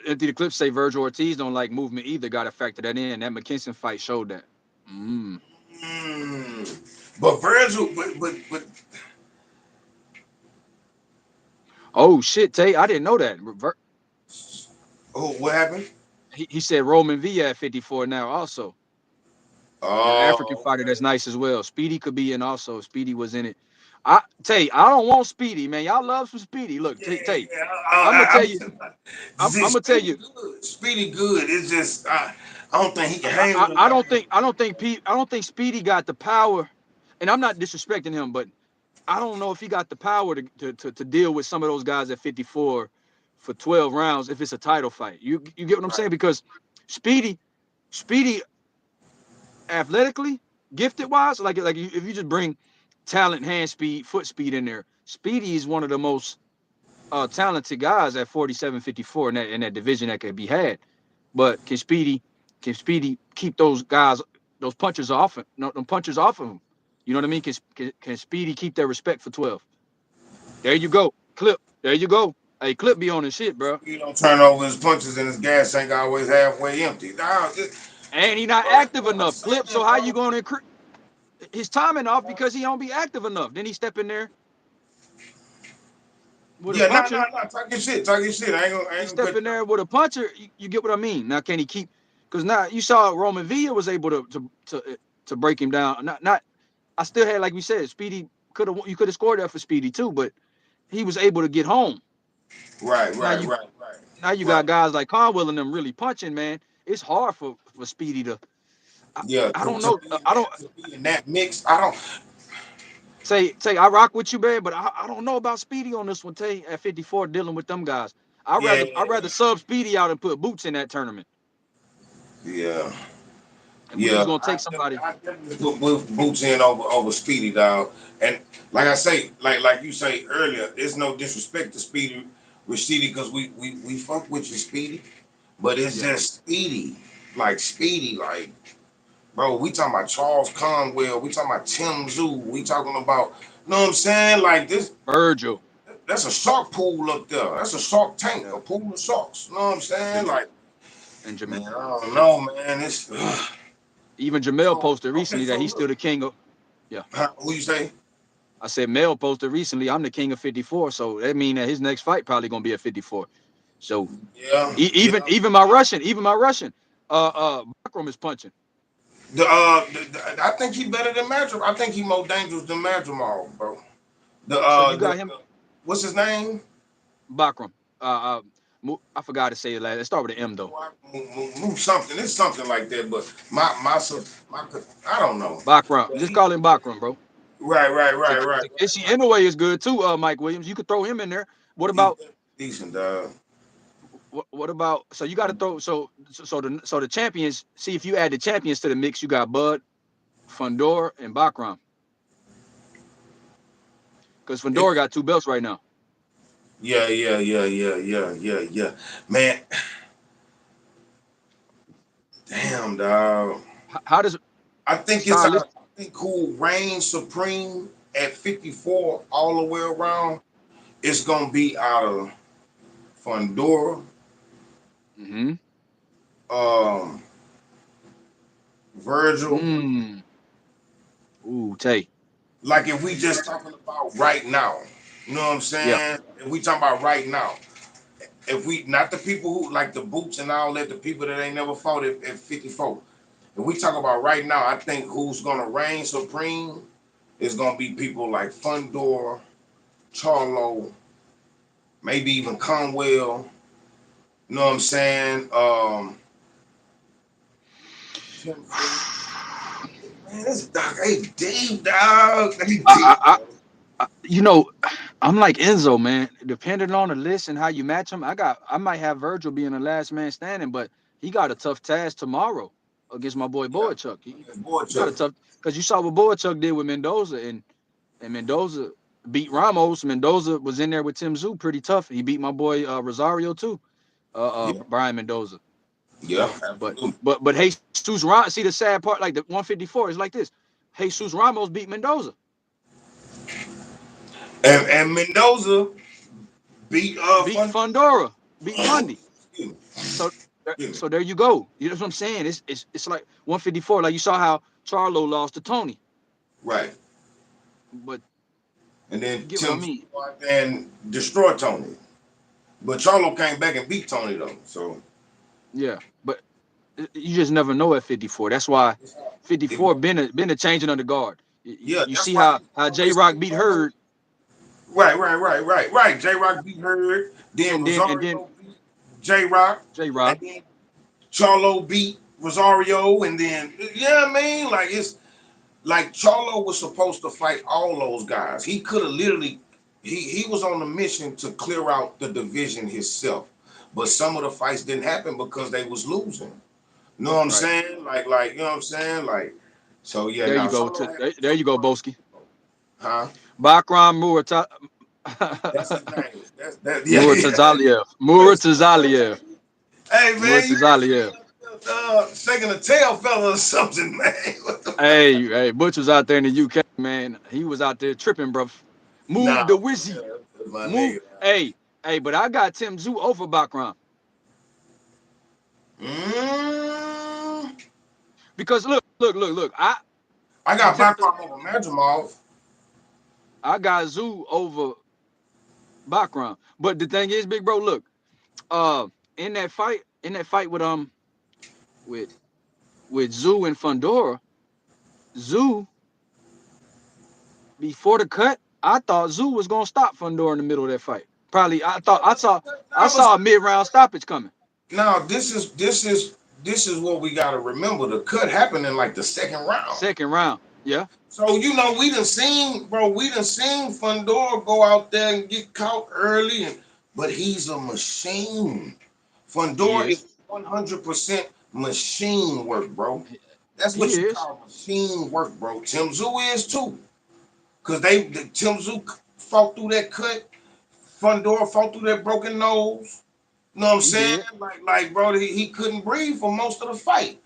Empty the clip say Virgil Ortiz don't like movement either. Got to factor that in. That McKinson fight showed that. Mm. But Virgil, but Oh shit, Tay. I didn't know that. oh, what happened? He said Roman Villa at 54 now also. An African Oh, fighter that's okay. nice as well. Speedy could be in also. Speedy was in it. I Tay, I don't want Speedy, man. Y'all love some Speedy. Look, Yeah, Tay, yeah. I'm gonna tell you. I'm gonna tell Speedy you. good. Speedy good. It's just I don't think he can hang with a I guy. don't think I don't think Speedy got the power, and I'm not disrespecting him, but I don't know if he got the power to deal with some of those guys at 54 for 12 rounds if it's a title fight. You get what I'm Right. saying? Because Speedy, Speedy athletically, gifted wise, like if you just bring talent, hand speed, foot speed in there, Speedy is one of the most talented guys at 47, 54 in that division that could be had. But can Speedy keep those guys, those punchers off him, no, them punchers off of him? You know what I mean? Can Speedy keep their respect for 12? There you go. Clip. There you go. Hey, Clip be on his shit, bro. He don't turn over his punches and his gas tank always halfway empty. And he not Bro, that's active what I'm enough. Clip. So saying, how you bro. going to increase his timing off because he don't be active enough? Then he step in there with a Yeah, nah, puncher. nah, nah. Talk your shit. Talk your shit. I He ain't gonna step cut in you there off. with a puncher. You get what I mean? Now can he keep? Because now you saw Roman Villa was able to break him down. Not. I still had, like we said, Speedy could have, you could have scored that for Speedy too, but he was able to get home. Right, Now right, you right, right, now you right. got guys like Conwell and them really punching, man. It's hard for Speedy to. I, Yeah, I don't to know. be in I don't that mix. I don't. say I rock with you, man, but I don't know about Speedy on this one. Tay at 54 dealing with them guys. Yeah, I rather sub Speedy out and put Boots in that tournament. yeah. And Boots Yeah, gonna take somebody. I definitely put Boots in over Speedy, dog. And like I say, like you say earlier, there's no disrespect to Speedy, because we fuck with you, Speedy. But it's Yeah, just Speedy, like bro. We talking about Charles Conwell, we talking about Tim Zoo, we talking about, you know what I'm saying? Like this, Virgil. that's a shark pool up there. That's a shark tank, Yeah, a pool of sharks. You know what I'm saying? Jam- Like, and man, I don't Jam- know, man. It's even Jamel so posted okay. recently that So he's still look, the king of. Yeah, who you say? I said Mel posted recently. I'm the king of 54, so that means that his next fight probably gonna be at 54. So Yeah, yeah. even my Russian, Backroom is punching. I think he better than Madrim. I think he more dangerous than Madrimal, bro. The So you uh, the, got him, the what's his name? Backroom. I forgot to say it last. Let's start with the M though. Move something. It's something like that. But Yeah, my I don't know. Backroom. But Just call him Backroom, bro. right, right, right, right, right, Takeshi right. Inoue is good too. Mike Williams. You could throw him in there. What He's about decent, dog. what about? So you got to throw. So the champions. See if you add the champions to the mix. You got Bud, Fundor, and Bakram. Because It, Fundor got two belts right now. yeah, yeah, yeah, yeah, yeah, yeah, yeah. Man, damn, dog. How does I think I stylish? think who reigns supreme at 54 all the way around. It's gonna be out of Fundora, Mm-hmm. um, Virgil. Mm. Ooh, Tay. Like if we just talking about right now, you know what I'm Yeah. saying? If we talking about right now, if we not the people who like the boots and all that, the people that ain't never fought at 54. If we talk about right now, I think who's gonna reign supreme is gonna be people like Fundor, Charlo, maybe even Conwell. You know what I'm saying? Tim Zoo. Man, this dog, hey, deep dog, they I, deep, I, bro. you know, I'm like Enzo, man. Depending on the list and how you match him, I might have Virgil being the last man standing, but he got a tough task tomorrow against my boy Yeah, Boychuk. He, and boy, he got a Chuck. tough because you saw what Boychuk did with Mendoza, and Mendoza beat Ramos. Mendoza was in there with Tim Zoo pretty tough. He beat my boy Rosario too, Yeah, Brian Mendoza. yeah, But absolutely. but Jesus Ramos, see the sad part, like the 154 is like this. Jesus Ramos beat Mendoza, And Mendoza beat beat Fun. Fundora, beat Fundy. Excuse me. So Excuse me. so there you go. You know what I'm saying? It's like 154. Like you saw how Charlo lost to Tony, Right. but And then you get what I Tim mean? went out there and destroyed Tony. But Charlo came back and beat Tony though. So Yeah, but you just never know at 54. That's why it 54 was, been a changing of the guard. yeah, You that's see why how you J always Rock see beat Rondo. Hurd, Right. J Rock beat Hurd, then and then Rosario beat J Rock, J and Rock. then Charlo beat Rosario, and then yeah, I mean, like it's like Charlo was supposed to fight all those guys. He could have literally he was on a mission to clear out the division himself. But some of the fights didn't happen because they was losing. You know what I'm Right saying? You know what I'm saying? Like so yeah, there you now go. Charlo had There you go, Boski. huh? Bakram Murata. That's his name. That's that yeah, yeah. Muratazaliev. Listen, Muratazaliev. hey man, you Muratazaliev. shaking a tail fella or something, man. What the fuck? Hey, Butch was out there in the UK, man. He was out there tripping, bro. Move the Nah, Wizzy. that's my Move. nigga. Hey, but I got Tim Zoo over Bakram. Mm, Because look. I To got tell, background over Madrimov. I got Zoo over Bakram. But the thing is, big bro, look, uh, in that fight with with Zoo and Fundora, Zoo before the cut, I thought Zoo was gonna stop Fundora in the middle of that fight. Probably, I Nah, but saw a mid round stoppage coming. now this is what we gotta remember. The cut happened in like the second round. Second round, yeah, So you know we done seen Fundora go out there and get caught early, but he's a machine. he Fundora is, is 100% machine work, bro. That's he what you is, call machine work, bro. Tim Zoo is too, cause Tim Zoo fought through that cut. Fundora fought through that broken nose. You know what I'm he saying? did. Bro, he couldn't breathe for most of the fight.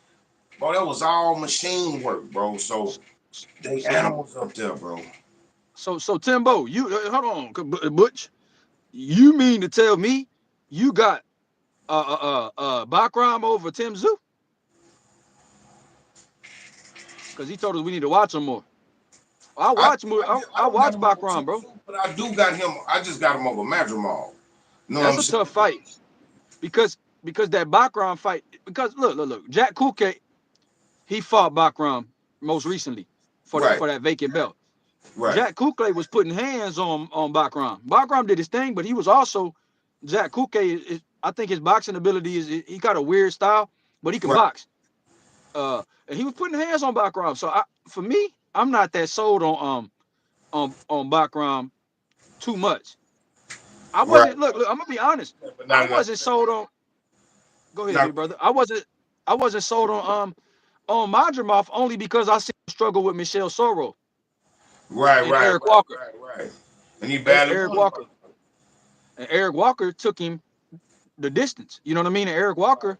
Bro, that was all machine work, bro. So they So animals up there, bro. so Timbo, you hold on, Butch. You mean to tell me you got Bakram over Tim Zoo? Because he told us we need to watch him more. I watch more. I I don't got watch him over Bakram, Tim bro. Zoo, but I do got him. I just got him over Madrimal. You know what That's I'm a saying? tough fight because that Bakram fight. Because look, Jack Kuke, he fought Bakram most recently Right, for that vacant belt. right, Jack Kuke was putting hands on Bakram. Bakram did his thing, but he was also Jack Kuke. I think his boxing ability is he got a weird style, but he can right, box. And he was putting hands on Bakram. So for me, I'm not that sold on Bakram too much. I right. wasn't. Look. I'm gonna be honest. But I not enough. wasn't sold on. Go ahead, Not big brother. I wasn't sold on Madrimov only because I see him struggle with Michelle Sorro and Eric Walker. right. And he badly Eric won. Walker and Eric Walker took him the distance. You know what I mean? And Eric Walker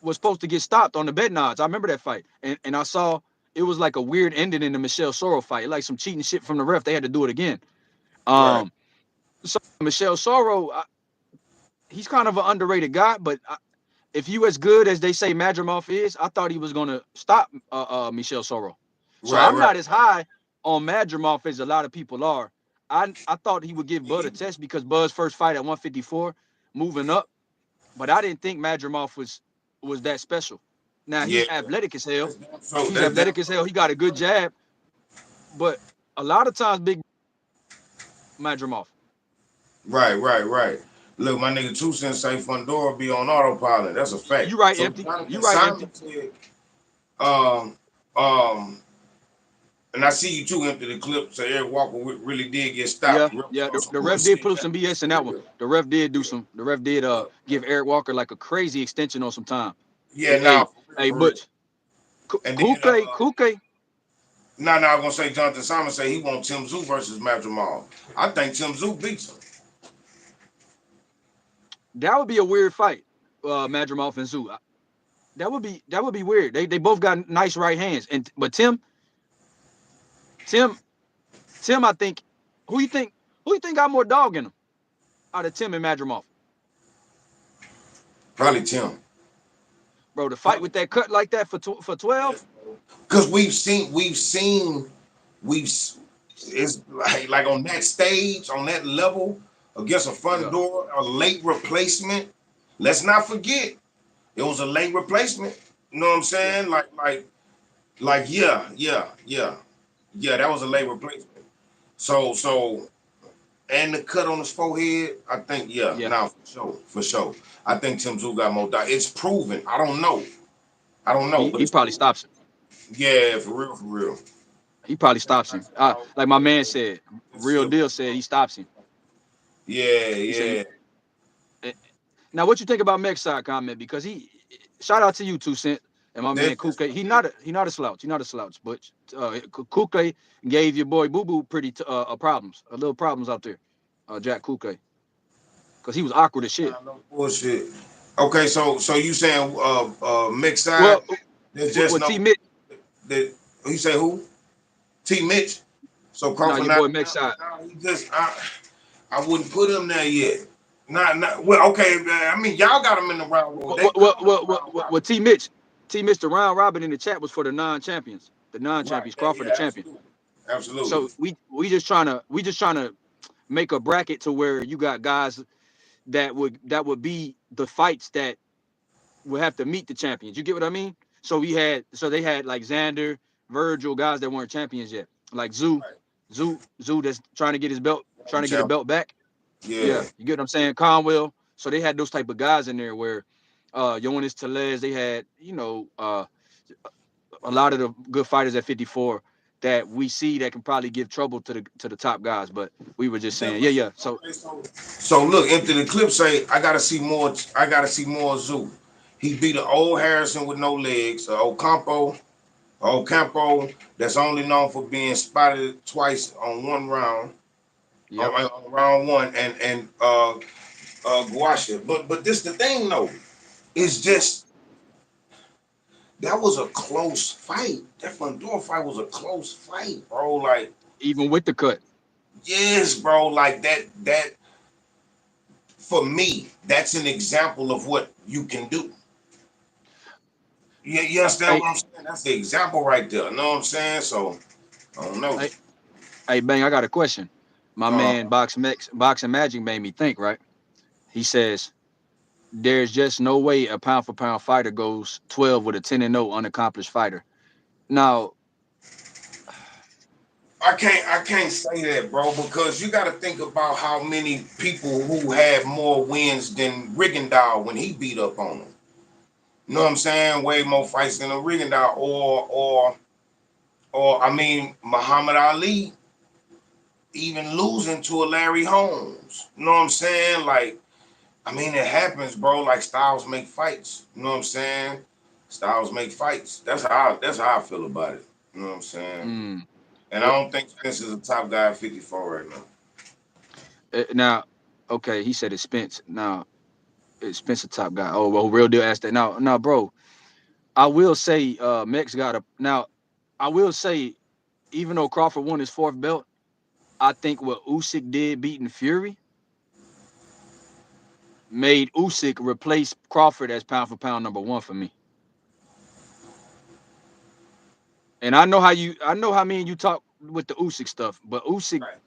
was supposed to get stopped on the bed nods. I remember that fight, and I saw it was like a weird ending in the Michelle Sorro fight, like some cheating shit from the ref. They had to do it again. Right, Um, so Michelle Sorro, he's kind of an underrated guy, but if you as good as they say Madrimov is, I thought he was gonna stop Michelle Sorro. So right, I'm right. not as high on Madrimov as a lot of people are. I thought he would give Bud a test because Bud's first fight at 154, moving up, but I didn't think Madrimov was that special. Now Yeah, he's athletic as hell. that's damn so. He's That's damn athletic as so. hell. He got a good jab, but a lot of times big Madrimov. Right. Look, my nigga Two Cents say Fundora be on autopilot. That's a fact. You right, So empty. Jonathan You right, Simon empty. said, um, um, And I see you too empty the clip. So Eric Walker really did get Yeah, stopped. yeah. The Some ref did bullshit. put some BS in that one. The ref did do some. The ref did give Eric Walker like a crazy extension on some time. Yeah, Hey, now for real, hey, for real. Butch, And then Kuke, now I was gonna say Jonathan Simon say he want Tim Zoo versus Matt Jamal. I think Tim Zoo beats him. that would be a weird fight. Madrimov and Zoo. That would be weird. They both got nice right hands, and but Tim, Tim, I think who you think who you think got more dog in him out of Tim and Madrimov, Probably Tim. bro? To fight Probably with that cut like that for 12. because we've it's like on that stage, on that level, against a front Yeah, door, a late replacement. Let's not forget, it was a late replacement. You know what I'm yeah, saying? Like yeah. That was a late replacement. So and the cut on his forehead, I think yeah. now for sure. I think Tim Zoo got more. It's proven. I don't know, but He it's probably proven. stops him. Yeah, for real, for real. He probably stops him. Like my man said, It's real still, deal said he stops him. yeah, He said. yeah. Eh, Now, what you think about Mech's side comment? Because shout out to you, 2 Cent, and my man That's Kuke. He not a slouch. He not a slouch, but Kuke gave your boy Boo Boo pretty problems, a little problems out there. Jack Kuke, because he was awkward as shit. no bullshit. Okay, so you saying mixed side? Well, There's just T no Mitch, that you say who? T Mitch. So nah, Crawford your not boy Mech's side. he just I wouldn't put him there yet. Not well. Okay, I mean y'all got him in the round roll. They put him in the round robin. T Mitch, the round robin in the chat was for the non-champions, Right. Crawford the Yeah. champion. Absolutely. Absolutely. So we just trying to make a bracket to where you got guys that would be the fights that would have to meet the champions. You get what I mean? So they had like Xander, Virgil, guys that weren't champions yet, like Right. Zoo that's trying to get his belt, trying to get a Champ. belt back. Yeah. Yeah, you get what I'm saying? Conwell. So they had those type of guys in there where Yoenis Telez, they had, a lot of the good fighters at 54 that we see that can probably give trouble to the top guys. But we were just Yeah, saying, for yeah, sure. yeah. So Okay, so look, empty the clip say I gotta see more. I gotta see more Zoo. He beat an old Harrison with no legs, Ocampo that's only known for being spotted twice on one round, yep. on round one, and Guasha. But this the thing though, it's just that was a close fight. That front door fight was a close fight, bro. Like Even with the cut. yes, bro. Like that for me, that's an example of what you can do. You understand Hey, what I'm saying? That's the example right there. You know what I'm saying? So I don't know. hey, hey, Bang, I got a question. My Uh, man Boxing Magic made me think, right? He says there's just no way a pound for pound fighter goes 12 with a 10-0 unaccomplished fighter. Now, I can't say that, bro, because you got to think about how many people who had more wins than Rigondeaux when he beat up on him. You know what I'm saying? Way more fights than a Rigondeaux, or I mean Muhammad Ali even losing to a Larry Holmes. You know what I'm saying? Like I mean, it happens, bro. Like styles make fights. You know what I'm saying? Styles make fights. That's how I feel about it. You know what I'm saying? mm, And I what, don't think Spence is a top guy at 54 right now. now, okay, he said it's Spence. Now, it's Spence a top guy. Oh, well, real deal asked that. Now, bro, I will say, Mex got a. Now, I will say, even though Crawford won his fourth belt, I think what Usyk did beating Fury made Usyk replace Crawford as pound for pound number one for me. And I know how me and you talk with the Usyk stuff, but Usyk Right.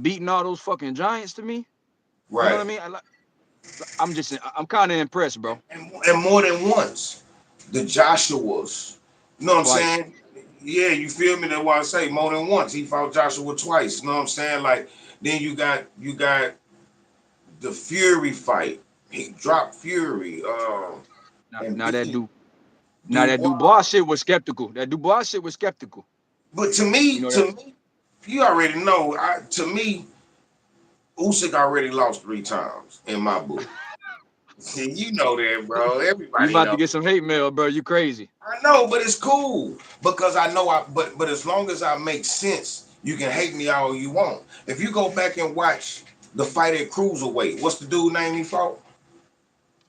beating all those fucking giants to me, you know what Right. I mean? I'm kind of impressed, bro. And more than once, the Joshuas. You know what I'm Twice. saying? Yeah, you feel me? That's why I say more than once. He fought Joshua twice. You know what I'm saying? Like then you got the Fury fight. He dropped Fury. Now, And now that then dude. Now that Dubois Dubois. shit was skeptical. That Dubois shit was skeptical. But You know that. to me, you already know. To me, Usyk already lost 3 times in my book. See, you know that, bro. You Everybody about to knows. get some hate mail, bro. You crazy. I know, but it's cool because I know I. But as long as I make sense, you can hate me all you want. If you go back and watch the fight at cruiserweight, what's the dude name he fought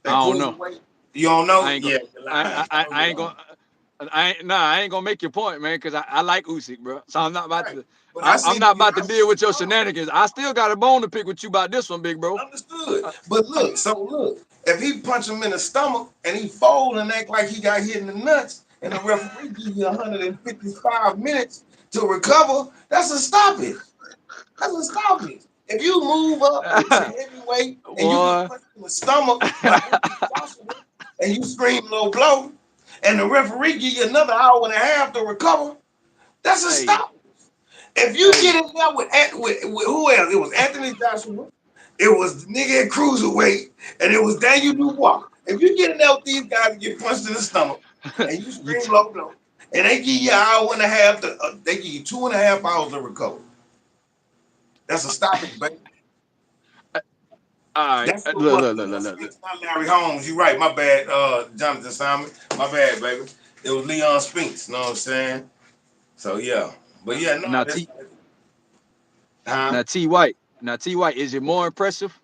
I at don't know. cruiserweight? You don't I know? ain't go. Yeah, you're lying. No, I you're ain't gonna. lying. I ain't gonna make your point, man, because I like Usyk, bro. So I'm not about Right. to. But I I'm seen not you. about to I deal seen with you your talk. shenanigans. I still got a bone to pick with you about this one, big bro. Understood. Uh, But look, so look, if he punch him in the stomach and he fold and act like he got hit in the nuts, and the referee give you 155 minutes to recover, that's a stoppage. That's a stoppage. If you move up to heavyweight and you get Boy, punched in the stomach by Anthony Joshua and you scream low blow, and the referee give you another hour and a half to recover, that's a hey, stoppage. If you hey, get in there with who else? It was Anthony Joshua. It was the nigga at cruiserweight, and it was Daniel Dubois. If you get in there with these guys and get punched in the stomach, and you you scream low blow, and they give you an hour and a half to, they give you 2.5 hours to recover. That's a stoppage, baby. all right. That's what Look, was look, look, Leon look, look, look. Spinks, not Larry Holmes. You right, my bad, Jonathan Simon. My bad, baby. It was Leon Spinks, know what I'm saying? So yeah. But yeah, no, Now that's T, huh? now T White, now T White, is it more impressive?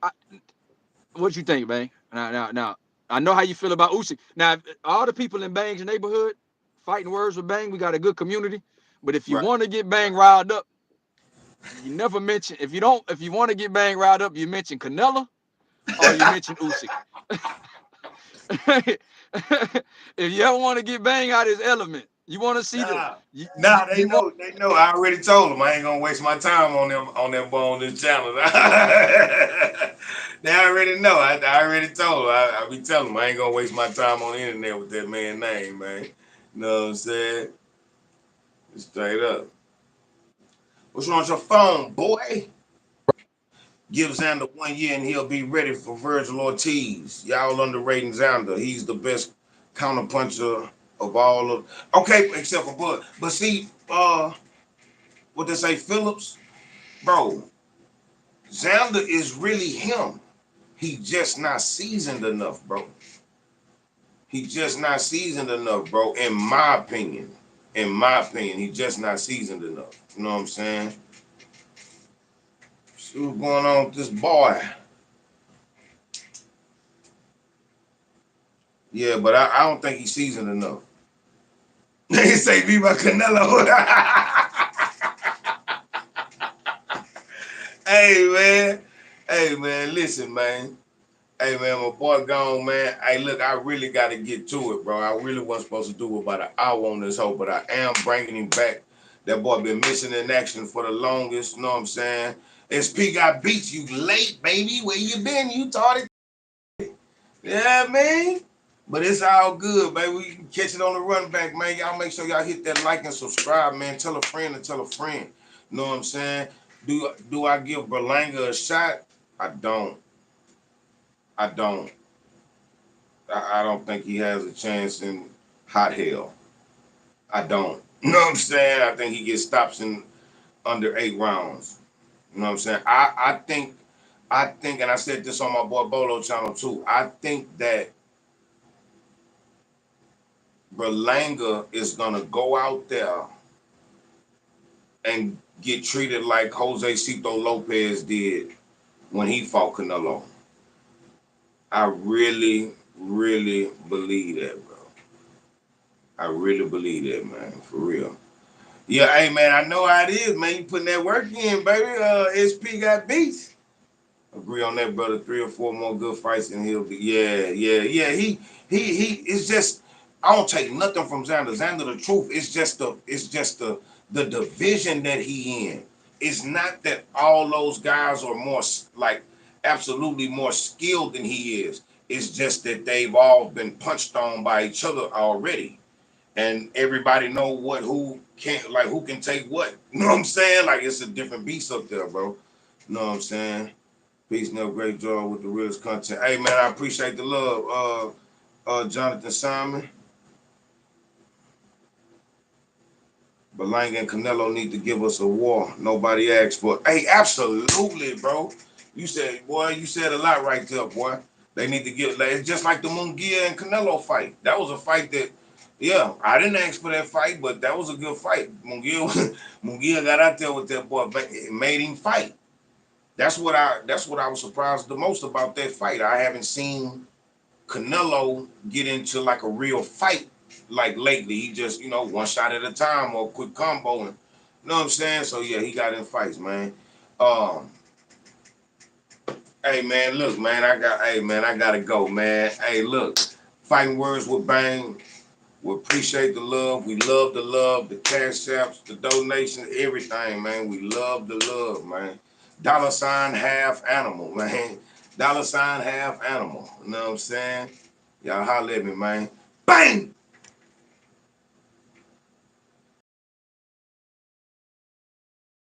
I, what you think, man? Now, I know how you feel about Usyk. Now, all the people in Bang's neighborhood fighting words with Bang, we got a good community. But if you Right. want to get Bang riled up, you never mention. If you don't, if you want to get Bang riled up, you mention Canelo or you mention Usyk. If you ever want to get Bang out his element, you want to see the Nah, you, nah, they you want. know, they know. I already told them I ain't gonna waste my time on them boneless channels. They already know. I already told them. I be telling them I ain't gonna waste my time on the internet with that man name, man. You know what I'm saying? Straight up. What's wrong with your phone, boy? Give Xander 1 year and he'll be ready for Virgil Ortiz. Y'all underrating Xander. He's the best counterpuncher of all of. Okay, except for Bud. But see, what they say, Phillips, bro. Xander is really him. He just not seasoned enough, bro. He just not seasoned enough, bro. In my opinion, he just not seasoned enough. You know what I'm saying? See what's going on with this boy. Yeah, but I don't think he's seasoned enough. They say Viva Canelo. Hey man. Hey man, listen, man. Hey man, my boy gone, man. Hey, look, I really gotta get to it, bro. I really wasn't supposed to do about an hour on this hoe, but I am bringing him back. That boy been missing in action for the longest, you know what I'm saying? SP got beats, you late, baby. Where you been? You tardy. Yeah, man. But it's all good, baby. You can catch it on the run back, man. Y'all make sure y'all hit that like and subscribe, man. Tell a friend and tell a friend. You know what I'm saying? Do I give Berlanga a shot? I don't. I don't. I don't think he has a chance in hot hell. I don't. You know what I'm saying? I think he gets stops in under 8 rounds. You know what I'm saying? I think, and I said this on my boy Bolo channel too. I think that Berlanga is gonna go out there and get treated like Jose Cito Lopez did when he fought Canelo. I really, really believe that, bro. I really believe that, man, for real. Yeah, hey man, I know how it is, man. You putting that work in, baby. SP got beats. Agree on that, brother. 3 or 4 more good fights, and he'll be. Yeah, yeah, yeah. He. It's just. I don't take nothing from Xander. Xander, the truth. It's just the division that he in. It's not that all those guys are more like absolutely more skilled than he is. It's just that they've all been punched on by each other already, and everybody know what who can take what. You know what I'm saying? Like it's a different beast up there, bro. You know what I'm saying? Peace, no great joy with the realest content. Hey man, I appreciate the love, Jonathan Simon. Berlanga and Canelo need to give us a war. Nobody asked for it. Hey, absolutely, bro. You said, boy, you said a lot right there, boy. They need to get, like, it's just like the Munguia and Canelo fight. That was a fight that, yeah, I didn't ask for that fight, but that was a good fight. Munguia, Munguia got out there with that boy, but it made him fight. That's what I was surprised the most about that fight. I haven't seen Canelo get into like a real fight like lately. He just, one shot at a time or a quick combo, and you know what I'm saying? So yeah, he got in fights, man. Um, hey man, look, man, I gotta go, man. Hey, look, fighting words with Bang. We appreciate the love. We love the love, the cash apps, the donations, everything, man. We love the love, man. Dollar sign half animal, man. Dollar sign half animal. You know what I'm saying? Y'all holler at me, man. Bang!